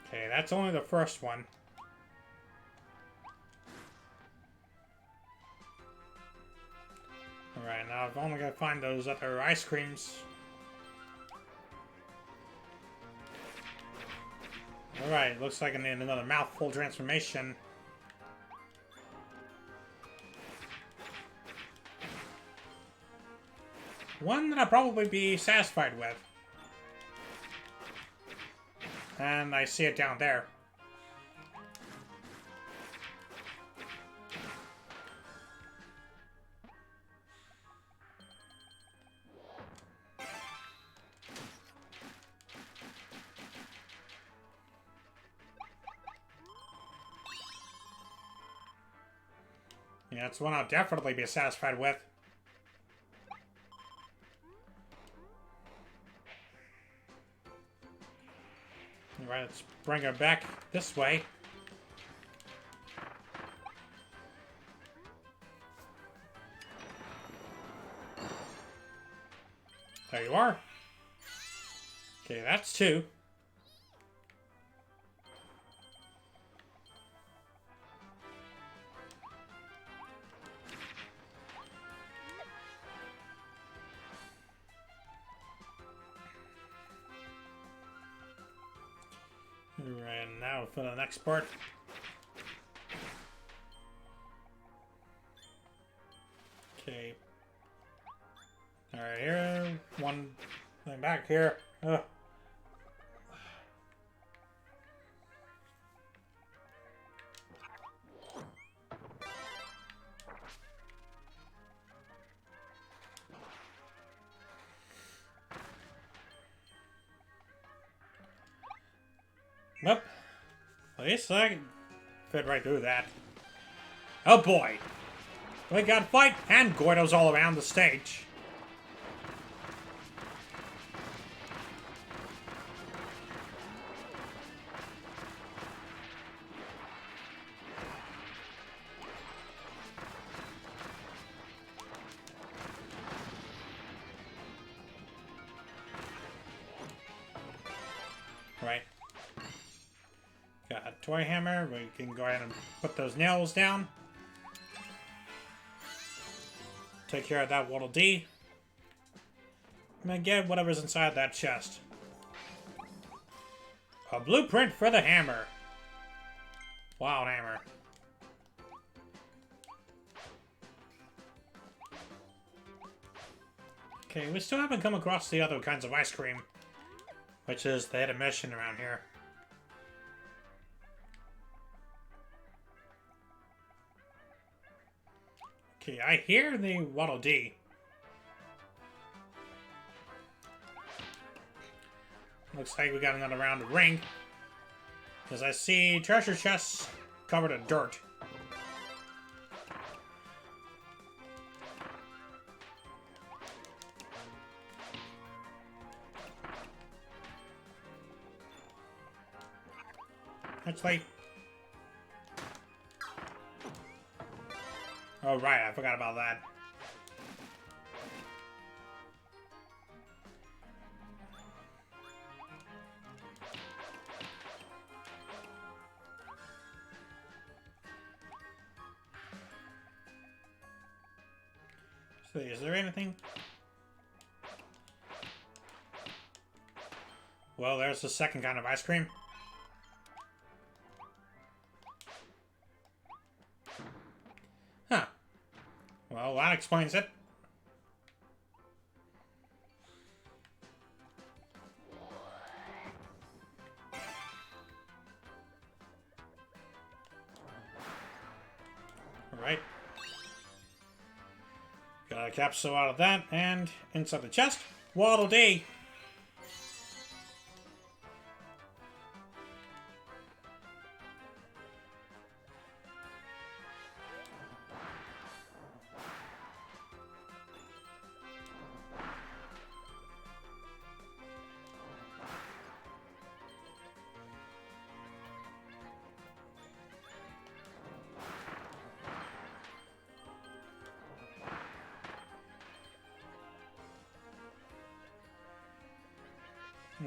Okay, that's only the first one. Alright, now I've only got to find those other ice creams. Alright, looks like I need another mouthful transformation. One that I'll probably be satisfied with. And I see it down there. Yeah, it's one I'll definitely be satisfied with. Alright, let's bring her back this way. There you are. Okay, that's two. Alright, now for the next part. Okay. Alright, here. One thing back here. Ugh. Nope. At least I can fit right through that. Oh boy! We got fight and Gordos all around the stage. Right. Got a toy hammer. We can go ahead and put those nails down. Take care of that Waddle Dee. And get whatever's inside that chest. A blueprint for the hammer. Wild hammer. Okay, we still haven't come across the other kinds of ice cream, which is the hidden mission around here. Okay, I hear the Waddle Dee. Looks like we got another round of ring. Because I see treasure chests covered in dirt. Actually... Oh, right, I forgot about that. So, is there anything? Well, there's the second kind of ice cream. Huh. Well, that explains it. Alright. Got a capsule out of that, and inside the chest, Waddle Dee.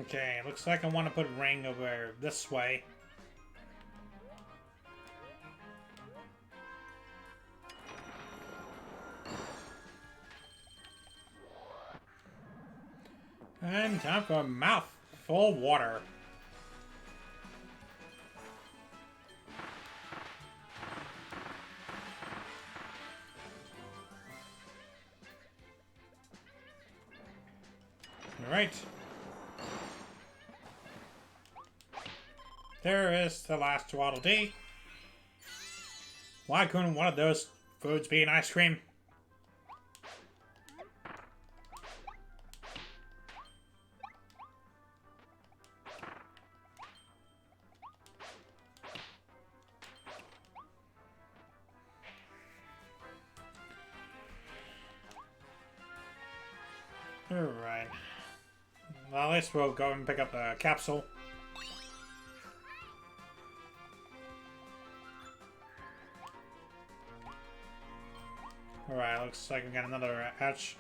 Okay, looks like I want to put a ring over this way. And time for a mouthful of water. Alright. There is the last Waddle Dee. Why couldn't one of those foods be an ice cream? Alright. Well, at least we'll go and pick up the capsule. Alright, looks like we got another hatch.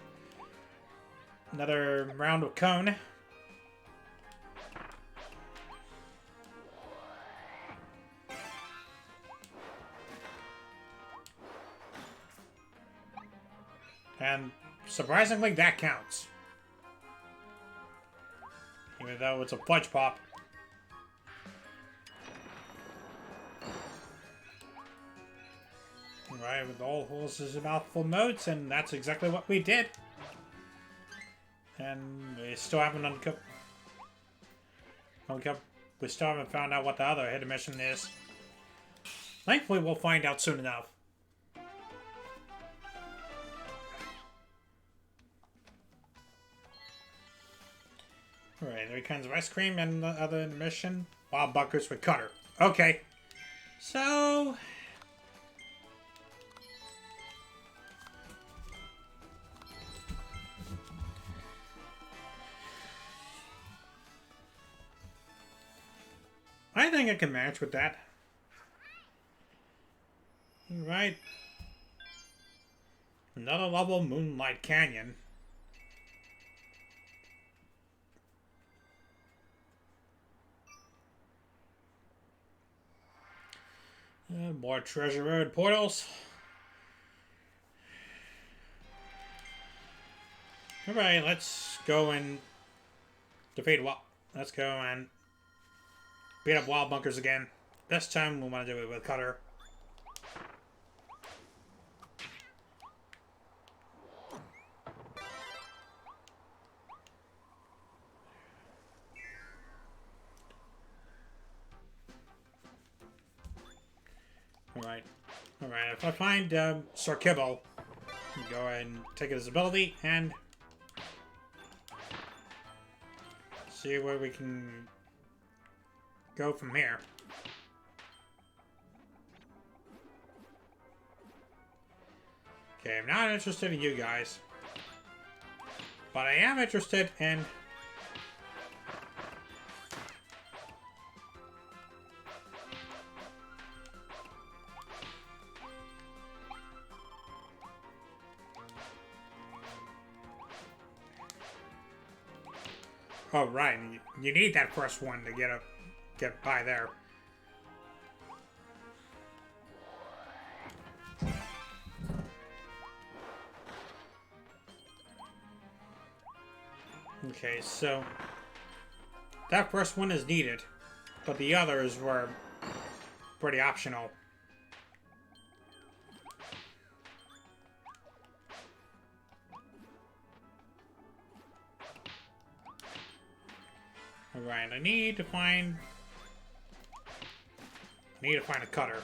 Another round of cone. And surprisingly, that counts. Even though it's a fudge pop. Right, with all holes is a mouthful modes, and that's exactly what we did. And we still haven't uncovered. We still haven't found out what the other hidden mission is. Thankfully, we'll find out soon enough. Alright, 3 kinds of ice cream and the other mission. Wild bunkers with cutter. Okay. So... I think I can match with that. Right. Another level, Moonlight Canyon. More Treasure Road portals. Alright, let's go and defeat let's go and beat up wild bunkers again. This time we want to do it with cutter. Alright. Alright, if I find Sir Kibble, go ahead and take his ability and see where we can go from here. Okay, I'm not interested in you guys. But I am interested in... Oh, right. You need that first one to get by there. Okay, so that first one is needed, but the others were pretty optional. Alright, I need to find a cutter.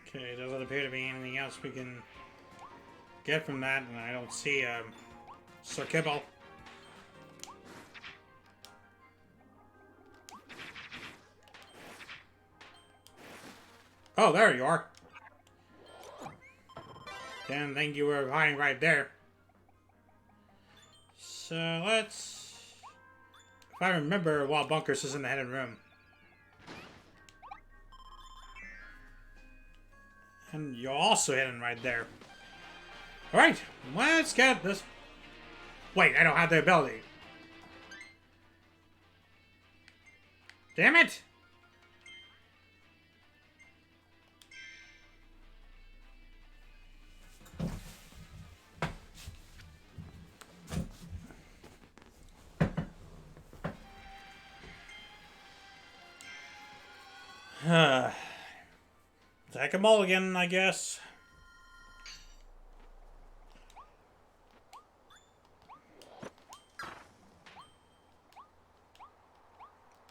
Okay, it doesn't appear to be anything else we can get from that, and I don't see Sir Kibble. Oh, there you are. Didn't think you were hiding right there. So let's... If I remember, Wild Bunkers is in the hidden room. And you're also hidden right there. Alright, let's get this... Wait, I don't have the ability. Damn it! Take a mulligan, I guess.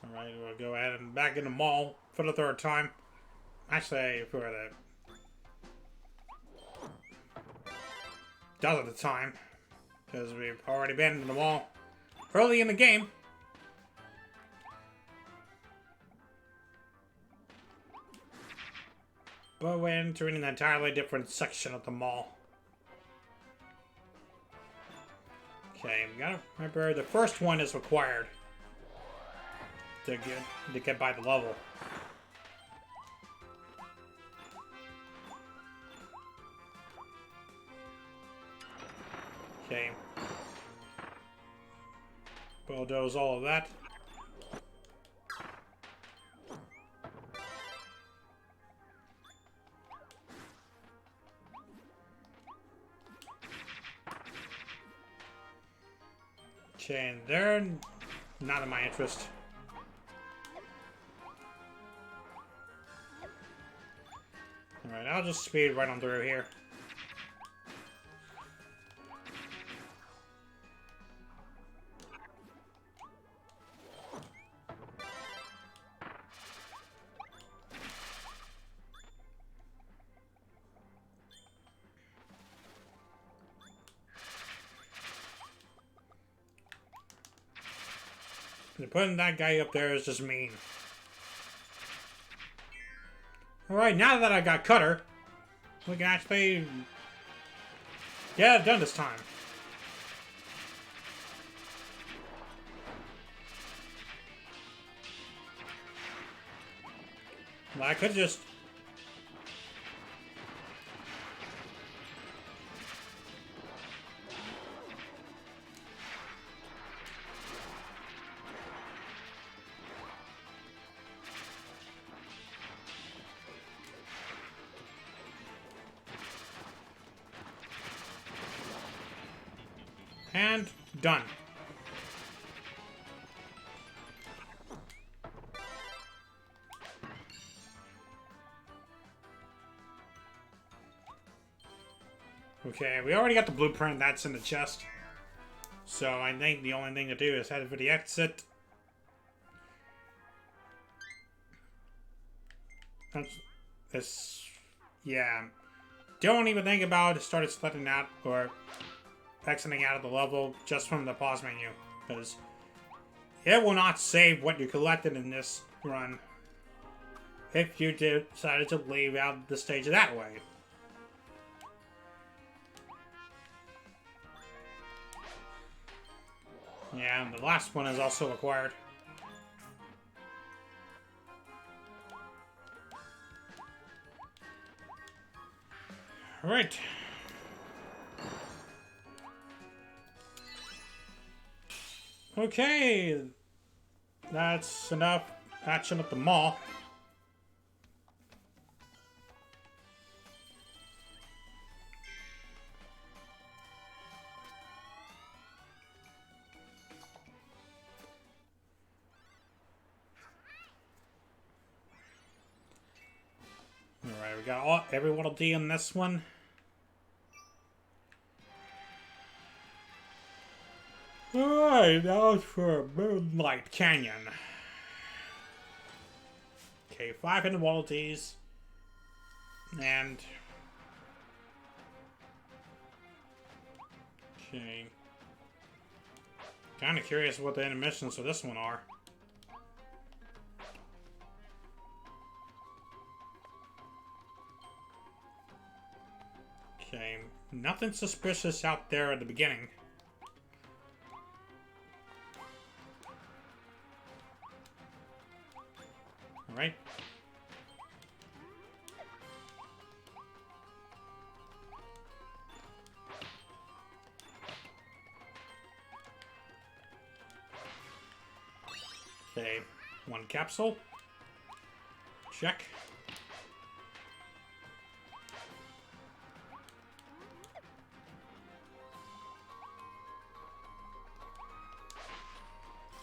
Alright, we'll go ahead and back in the mall for the third time. Actually, for the dozenth time. Because we've already been in the mall early in the game. But we're entering an entirely different section of the mall. Okay, we gotta remember the first one is required to get by the level. Okay. Bulldoze all of that. Okay, and they're not in my interest. Alright, I'll just speed right on through here. Putting that guy up there is just mean. Alright, now that I got Cutter, we can actually get it done this time. Well, I could just... And done. Okay, we already got the blueprint that's in the chest. So I think the only thing to do is head for the exit. This, yeah. Don't even think about it. Started splitting out or exiting out of the level just from the pause menu, because it will not save what you collected in this run if you decided to leave out the stage that way. Yeah, and the last one is also required. Alright. Okay, that's enough action at the mall. Alright, we got every Waddle Dee in this one. Alright, now it's for Moonlight Canyon. Okay, 5 hidden Waddle Dees. And... okay. Kinda curious what the intermissions for this one are. Okay, nothing suspicious out there at the beginning. Alright. Okay, one capsule. Check.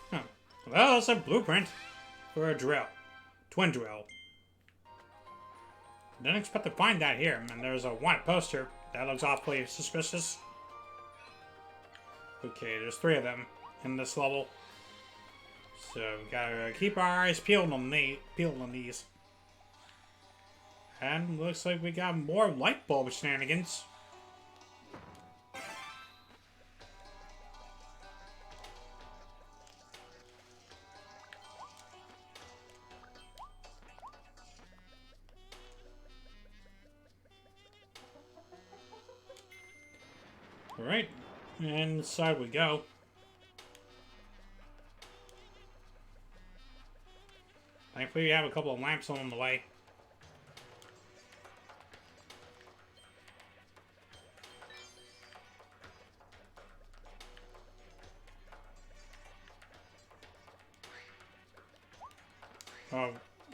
Huh. Well, it's a blueprint for a drill. Twin drill. Didn't expect to find that here, and there's a white poster. That looks awfully suspicious. Okay, there's 3 of them in this level. So, we gotta keep our eyes peeled on these. And looks like we got more light bulb shenanigans. Alright, and inside we go. Thankfully, we have a couple of lamps on the way.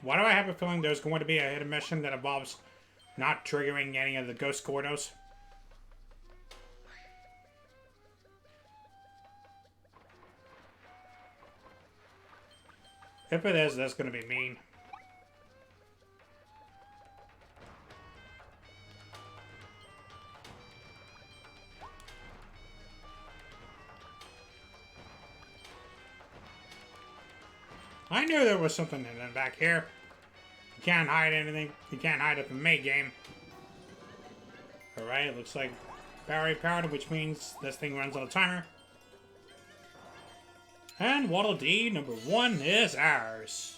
Why do I have a feeling there's going to be a hidden mission that involves not triggering any of the Ghost Gordos? If it is, that's going to be mean. I knew there was something hidden back here. You can't hide anything. You can't hide it from me, game. Alright, it looks like battery powered, which means this thing runs on a timer. And Waddle Dee number 1 is ours.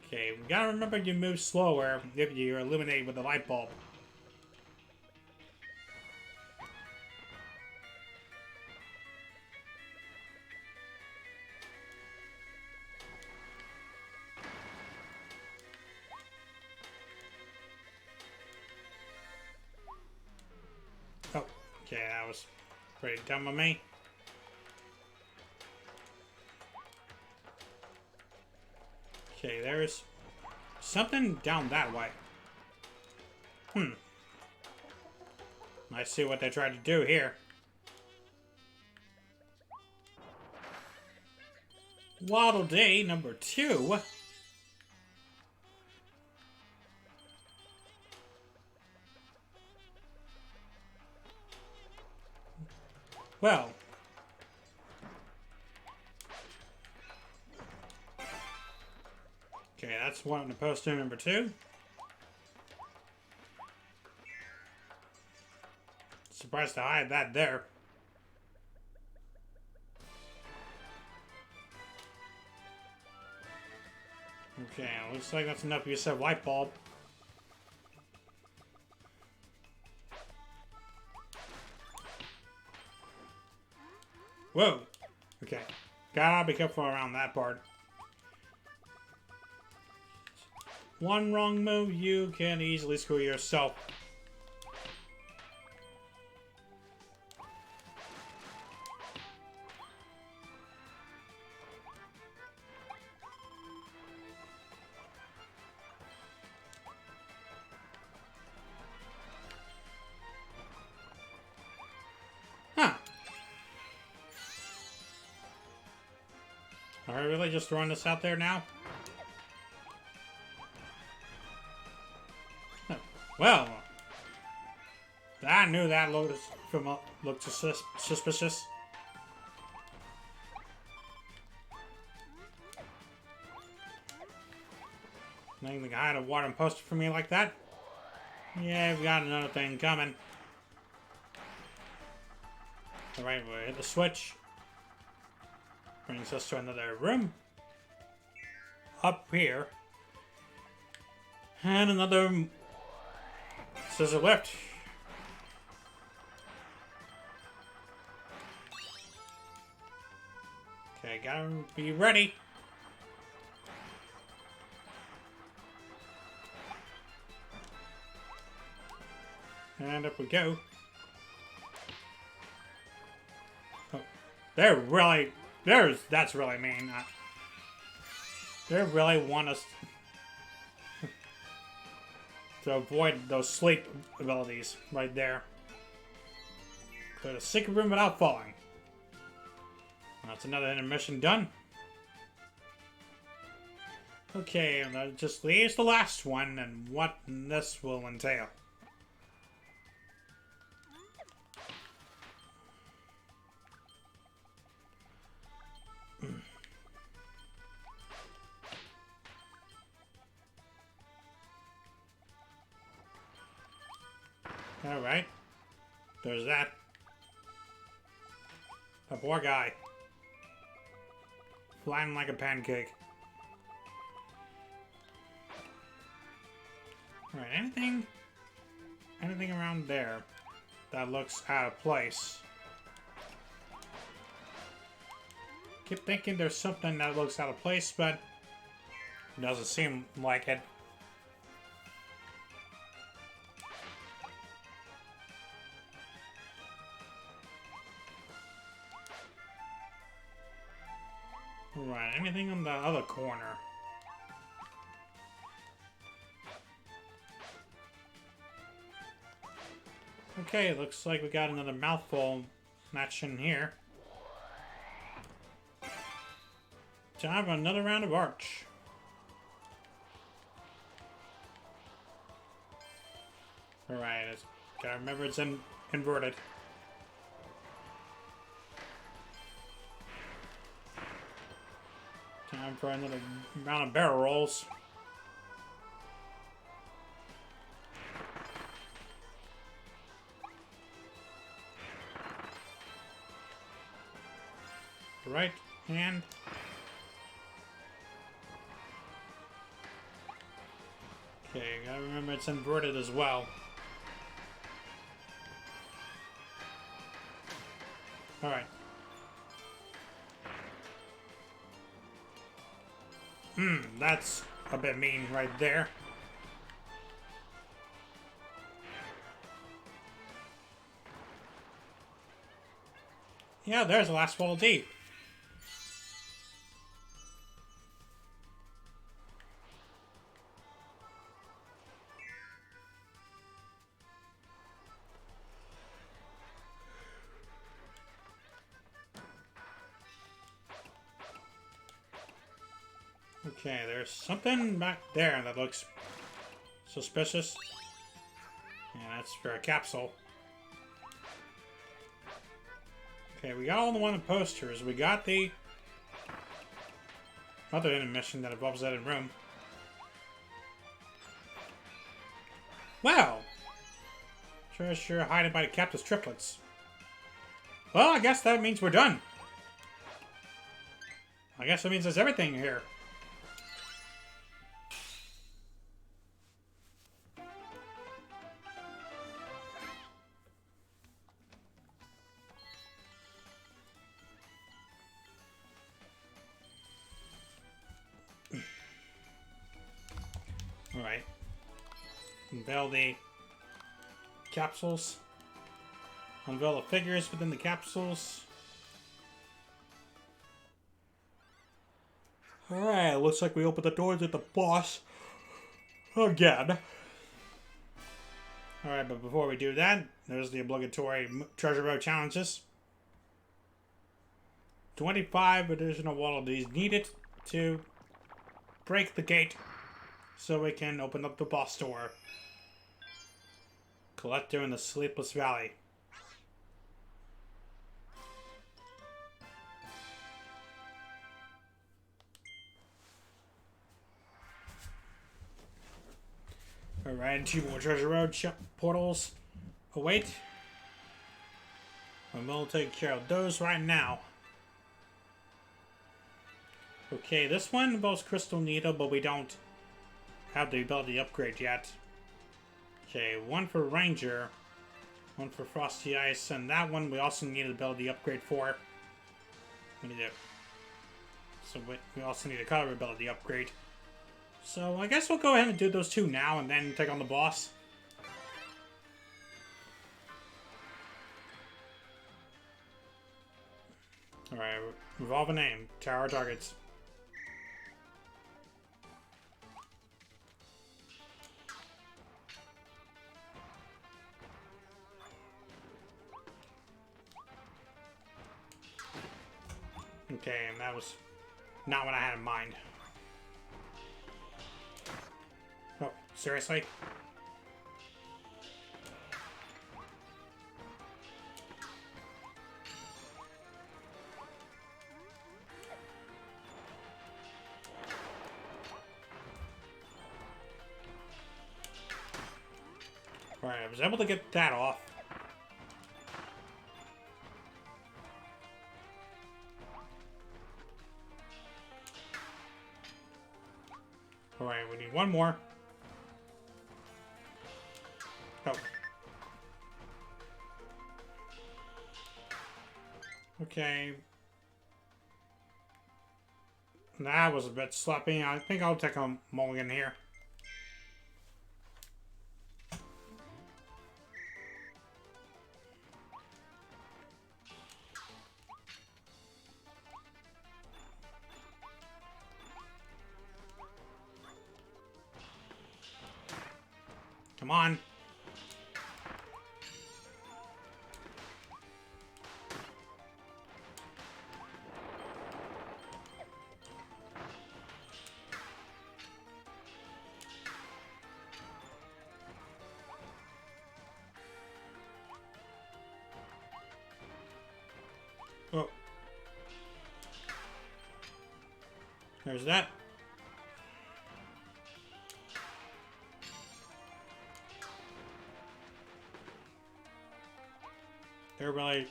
Okay, we gotta remember you move slower if you're illuminated with the light bulb. Oh, okay, that was pretty dumb of me. Okay, there's something down that way. I see what they tried to do here. Waddle Dee number 2. Well. Okay, that's one to poster number 2. Surprised to hide that there. Okay, looks like that's enough use of light bulb. Whoa! Okay, gotta be careful around that part. One wrong move, you can easily screw yourself. Huh. Are we really just throwing this out there now? Well, I knew that looked suspicious. Nothing to hide a water and poster for me like that? Yeah, we got another thing coming. Alright, we'll hit the switch. Brings us to another room. Up here. And another scissor lift. Okay, gotta be ready. And up we go. Oh, they're really... That's really mean. They really want us to avoid those sleep abilities right there. Clear the secret room without falling. That's another intermission done. Okay, and that just leaves the last one and what this will entail. Alright. There's that. The poor guy. Flying like a pancake. Alright, anything around there that looks out of place. Keep thinking there's something that looks out of place, but it doesn't seem like it. Right, anything on the other corner? Okay, looks like we got another mouthful action here. Time for another round of arch. Alright, gotta remember it's inverted. Time for another round of barrel rolls. Right hand. Okay, gotta remember it's inverted as well. Alright. That's a bit mean right there. Yeah, there's the last Waddle Dee. Okay, there's something back there that looks suspicious. Yeah, that's for a capsule. Okay, we got all the one of the posters. We got the other intermission that involves that in room. Wow! Treasure hiding by the captain's triplets. Well, I guess that means we're done. I guess that means there's everything here. Alright. Unveil the capsules. Unveil the figures within the capsules. Alright, looks like we opened the doors at the boss again. Alright, but before we do that, there's the obligatory treasure row challenges. 25 additional Waddle Dees needed to break the gate so we can open up the boss door. Collector in the Sleepless Valley. Alright, 2 more treasure road portals await. And we'll take care of those right now. Okay, this one involves Crystal Needle, but we don't have the ability to upgrade yet. Okay, one for Ranger, one for Frosty Ice, and that one we also need the ability upgrade for. We need it. So we also need a color ability upgrade. So I guess we'll go ahead and do those two now and then take on the boss. Alright, revolve a name. Tower targets. Okay, and that was not what I had in mind. Oh, seriously? Alright, I was able to get that off. Alright, we need one more. Oh. Okay. That was a bit sloppy. I think I'll take a mulligan here. Come on. Oh. There's that. They're really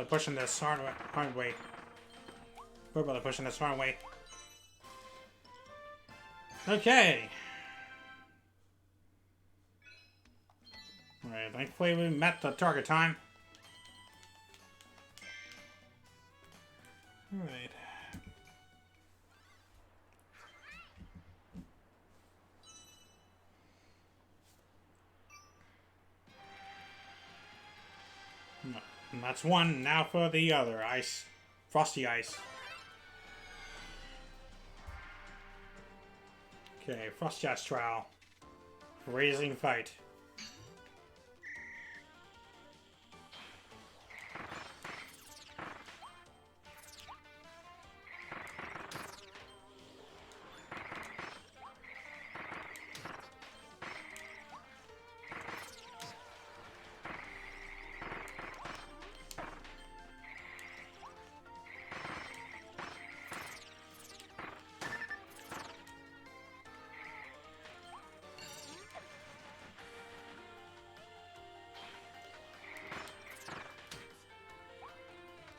pushing this, aren't we? We're really pushing this, aren't we? Okay. Alright, thankfully we met the target time. Alright. And that's one. Now for the other ice. Frosty Ice. Okay, Frosty Ice trial. Raising fight.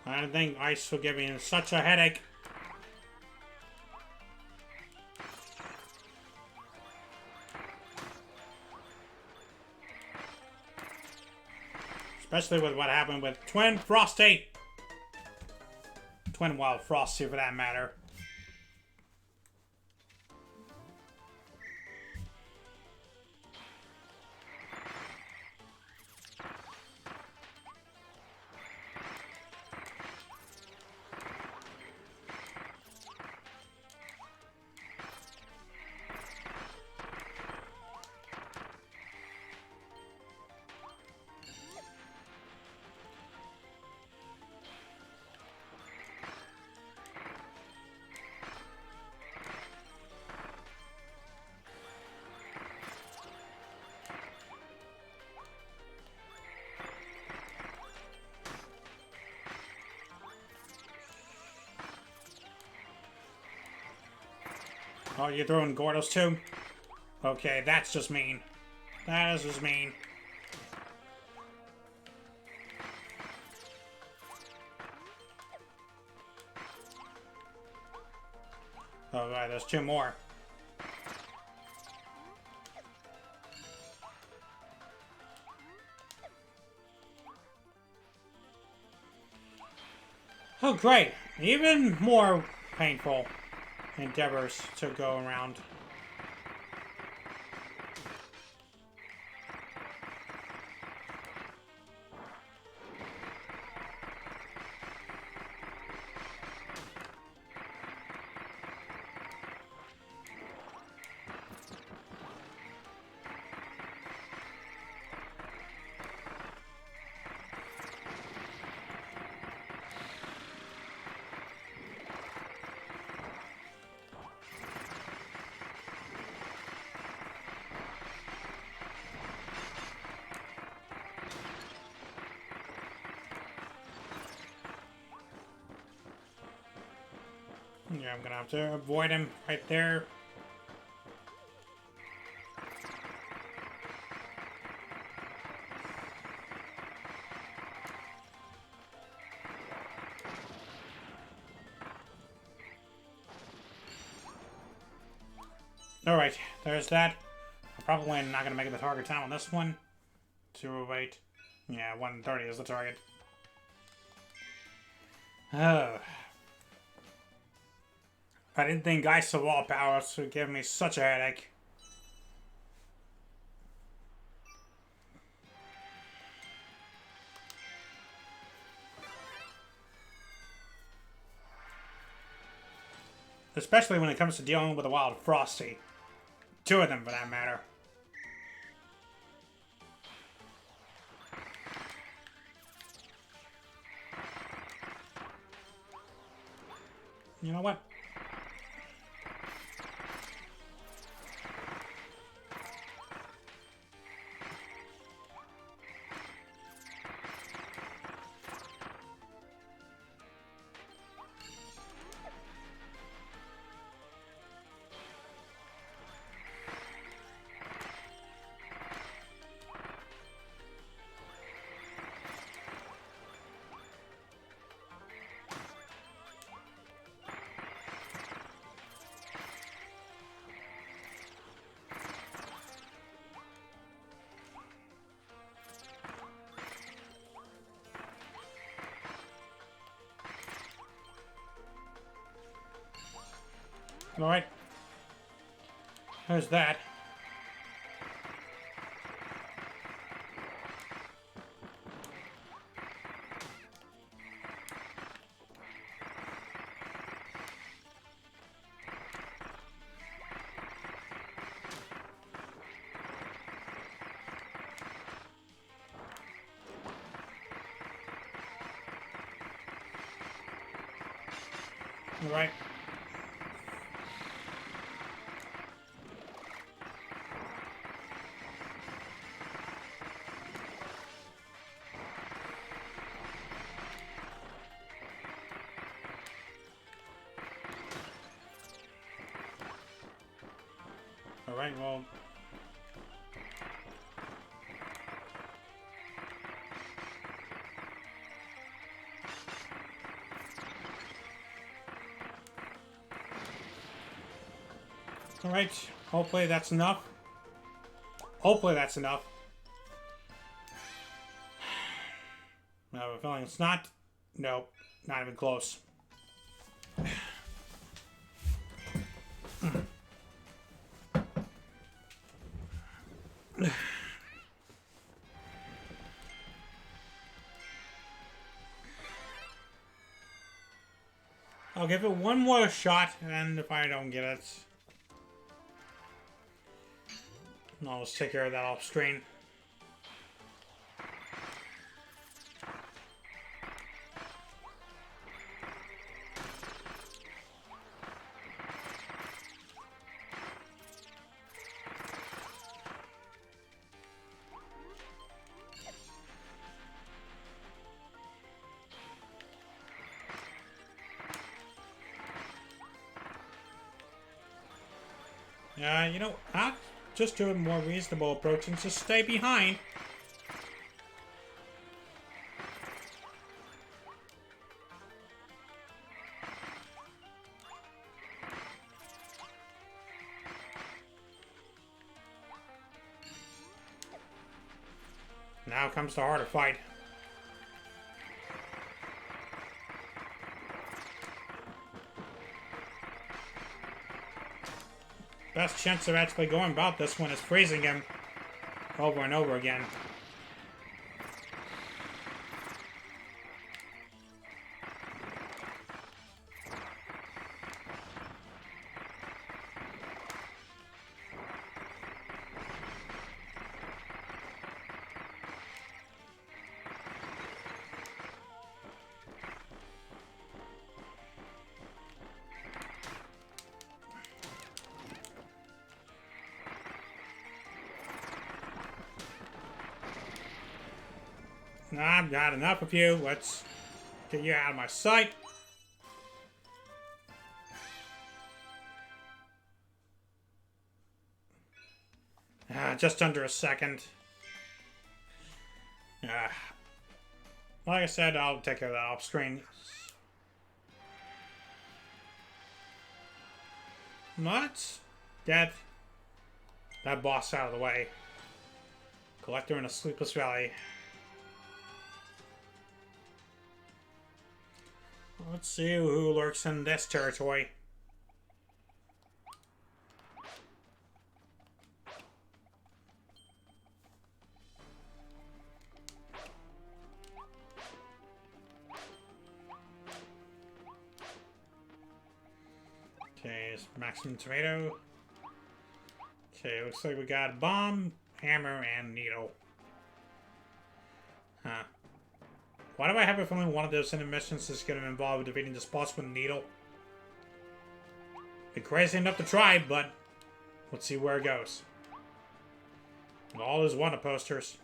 I don't think ice will give me such a headache. Especially with what happened with Twin Frosty. Twin Wild Frosty for that matter. Oh, you're throwing Gordos too? Okay, that's just mean. That is just mean. there's two more. Oh, great. Even more painful endeavors to go around. Yeah, I'm gonna have to avoid him right there. Alright, there's that. I'm probably not gonna make it the target time on this one. 208. Yeah, 130 is the target. Oh. I didn't think Ice of Wall Powers would give me such a headache. Especially when it comes to dealing with a Wild Frosty. Two of them, for that matter. You know what? Alright. There's that. Alright. Alright, well... Alright, hopefully that's enough. Hopefully that's enough. I have a feeling it's not. Nope, not even close. I'll give it one more shot, and if I don't get it, I'll just take care of that off screen. You know, I'll just do a more reasonable approach and just stay behind. Now comes the harder fight. Best chance of actually going about this one is freezing him over and over again. I've got enough of you. Let's get you out of my sight. Just under a second. Like I said, I'll take care of that off screen. Let's get that boss out of the way. Collector in a Sleepless Valley. Let's see who lurks in this territory. Okay, it's Maximum Tomato. Okay, looks like we got a bomb, hammer, and needle. Huh. Why do I have a feeling one of those missions is going to involve defeating this boss with a needle? Be crazy enough to try, but let's see where it goes. All those wanted posters.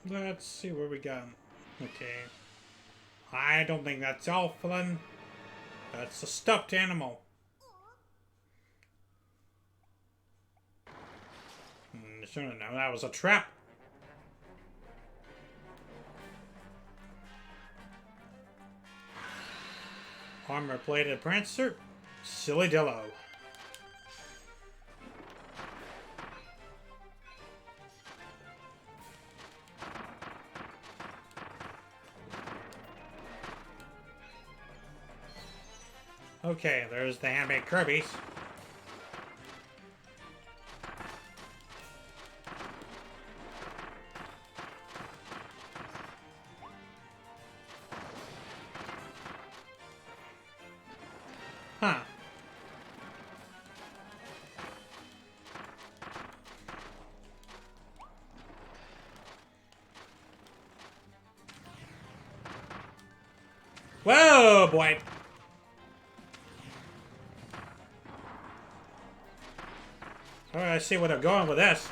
Let's see where we got. Okay. I don't think that's Elflin. That's a stuffed animal. Should have known that was a trap. Armor-plated Prancer. Silly Dillo. Okay, there's the handmade Kirby's. Huh. Whoa, boy. Alright, I see where they're going with this.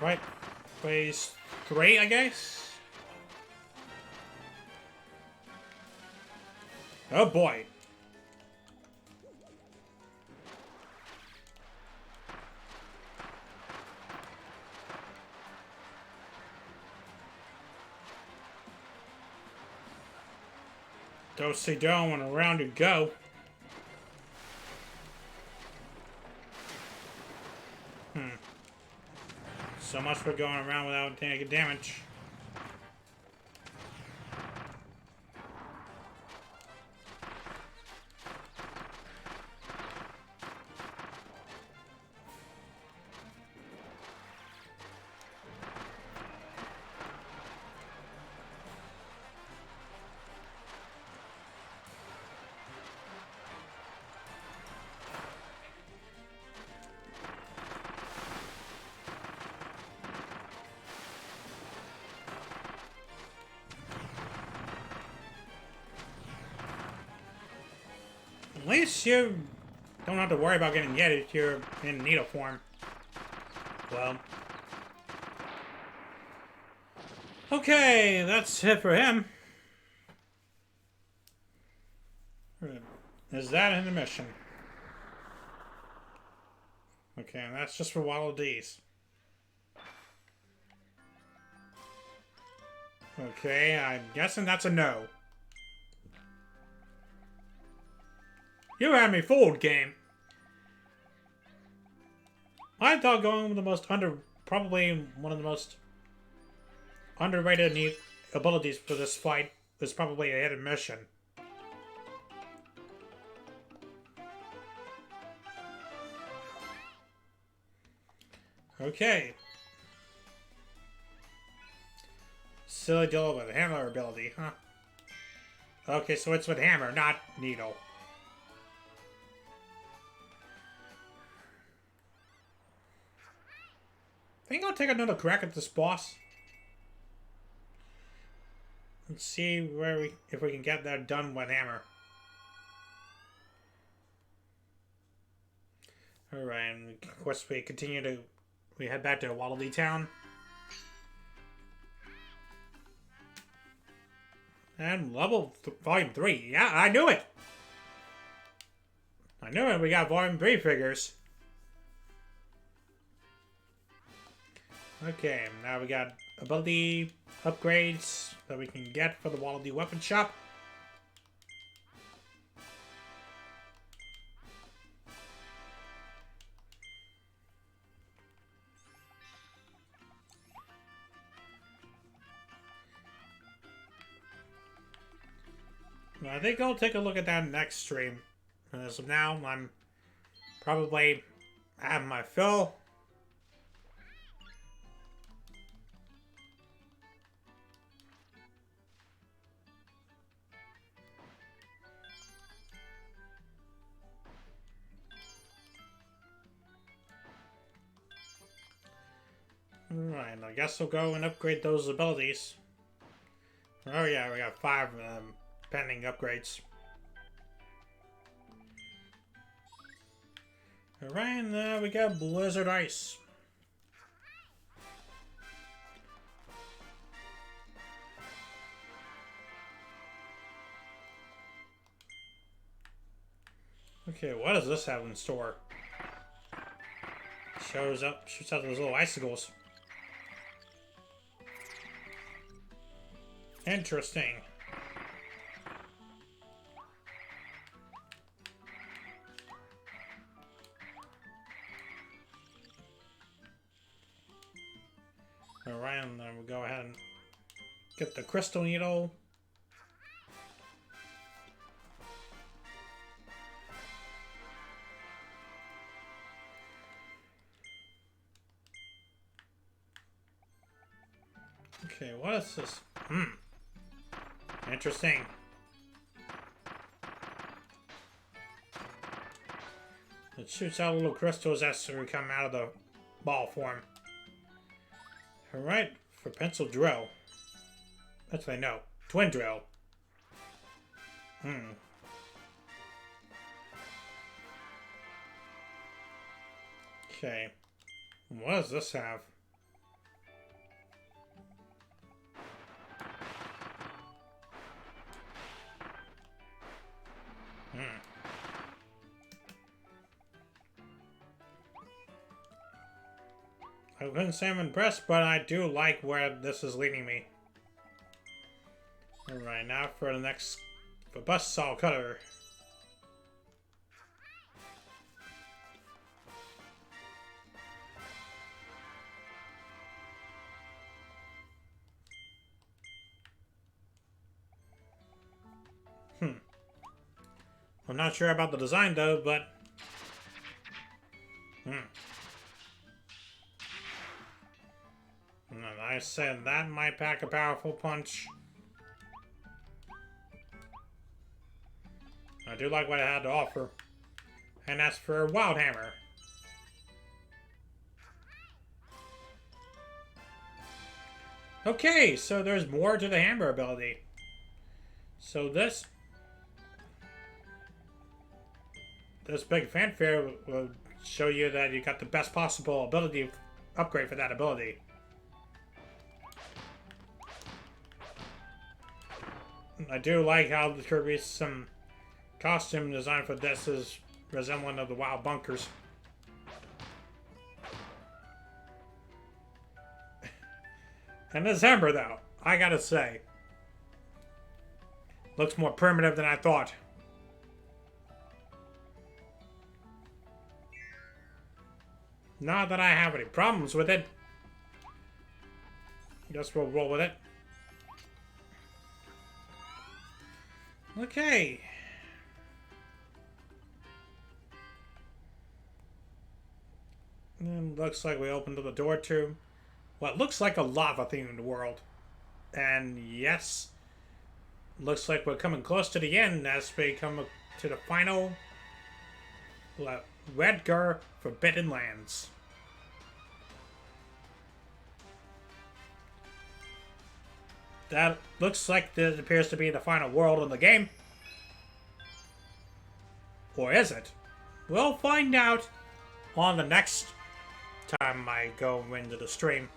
Right, phase 3, I guess? Oh boy. Do-si-do and around you go. So much for going around without taking damage. At least you don't have to worry about getting hit if you're in needle form. Well. Okay, that's it for him. Is that in the mission? Okay, and that's just for Waddle Dees. Okay, I'm guessing that's a no. You had me fooled, game. I thought going with the most probably one of the most underrated abilities for this fight is probably a hidden mission. Okay. Silly deal with hammer ability, huh? Okay, so it's with hammer, not needle. Think I'll take another crack at this boss. Let's see if we can get that done with hammer. Alright, and of course we head back to Waddle Dee Town. And Volume 3. Yeah, I knew it! I knew it, we got Volume 3 figures. Okay, now we got ability upgrades that we can get for the Waddle Dee Weapon Shop. I think I'll take a look at that next stream. And as of now, I'm probably having my fill. Alright, I guess we'll go and upgrade those abilities. Oh yeah, we got 5 pending upgrades. Alright, and now we got Blizzard Ice. Okay, what does this have in store? Shoots out those little icicles. Interesting. Alright, and then we'll go ahead and get the crystal needle. Okay, what is this? Interesting. It shoots out little crystals as they come out of the ball form. Alright, for pencil drill. Actually, no. Twin drill. Okay. What does this have? I wouldn't say I'm impressed, but I do like where this is leading me. Alright, now for A buzzsaw cutter. I'm not sure about the design though, but I said that might pack a powerful punch. I do like what it had to offer. And that's for Wild Hammer. Okay, so there's more to the hammer ability. So this big fanfare will show you that you got the best possible ability upgrade for that ability. I do like how the Kirby's costume design for this is resembling of the Wild Bunkers. And this hammer, though, I gotta say, looks more primitive than I thought. Not that I have any problems with it. Guess we'll roll with it. Okay. And looks like we opened the door to what looks like a lava-themed world. And yes, looks like we're coming close to the end as we come to the final Redgar Forbidden Lands. That looks like this appears to be the final world in the game. Or is it? We'll find out on the next time I go into the stream.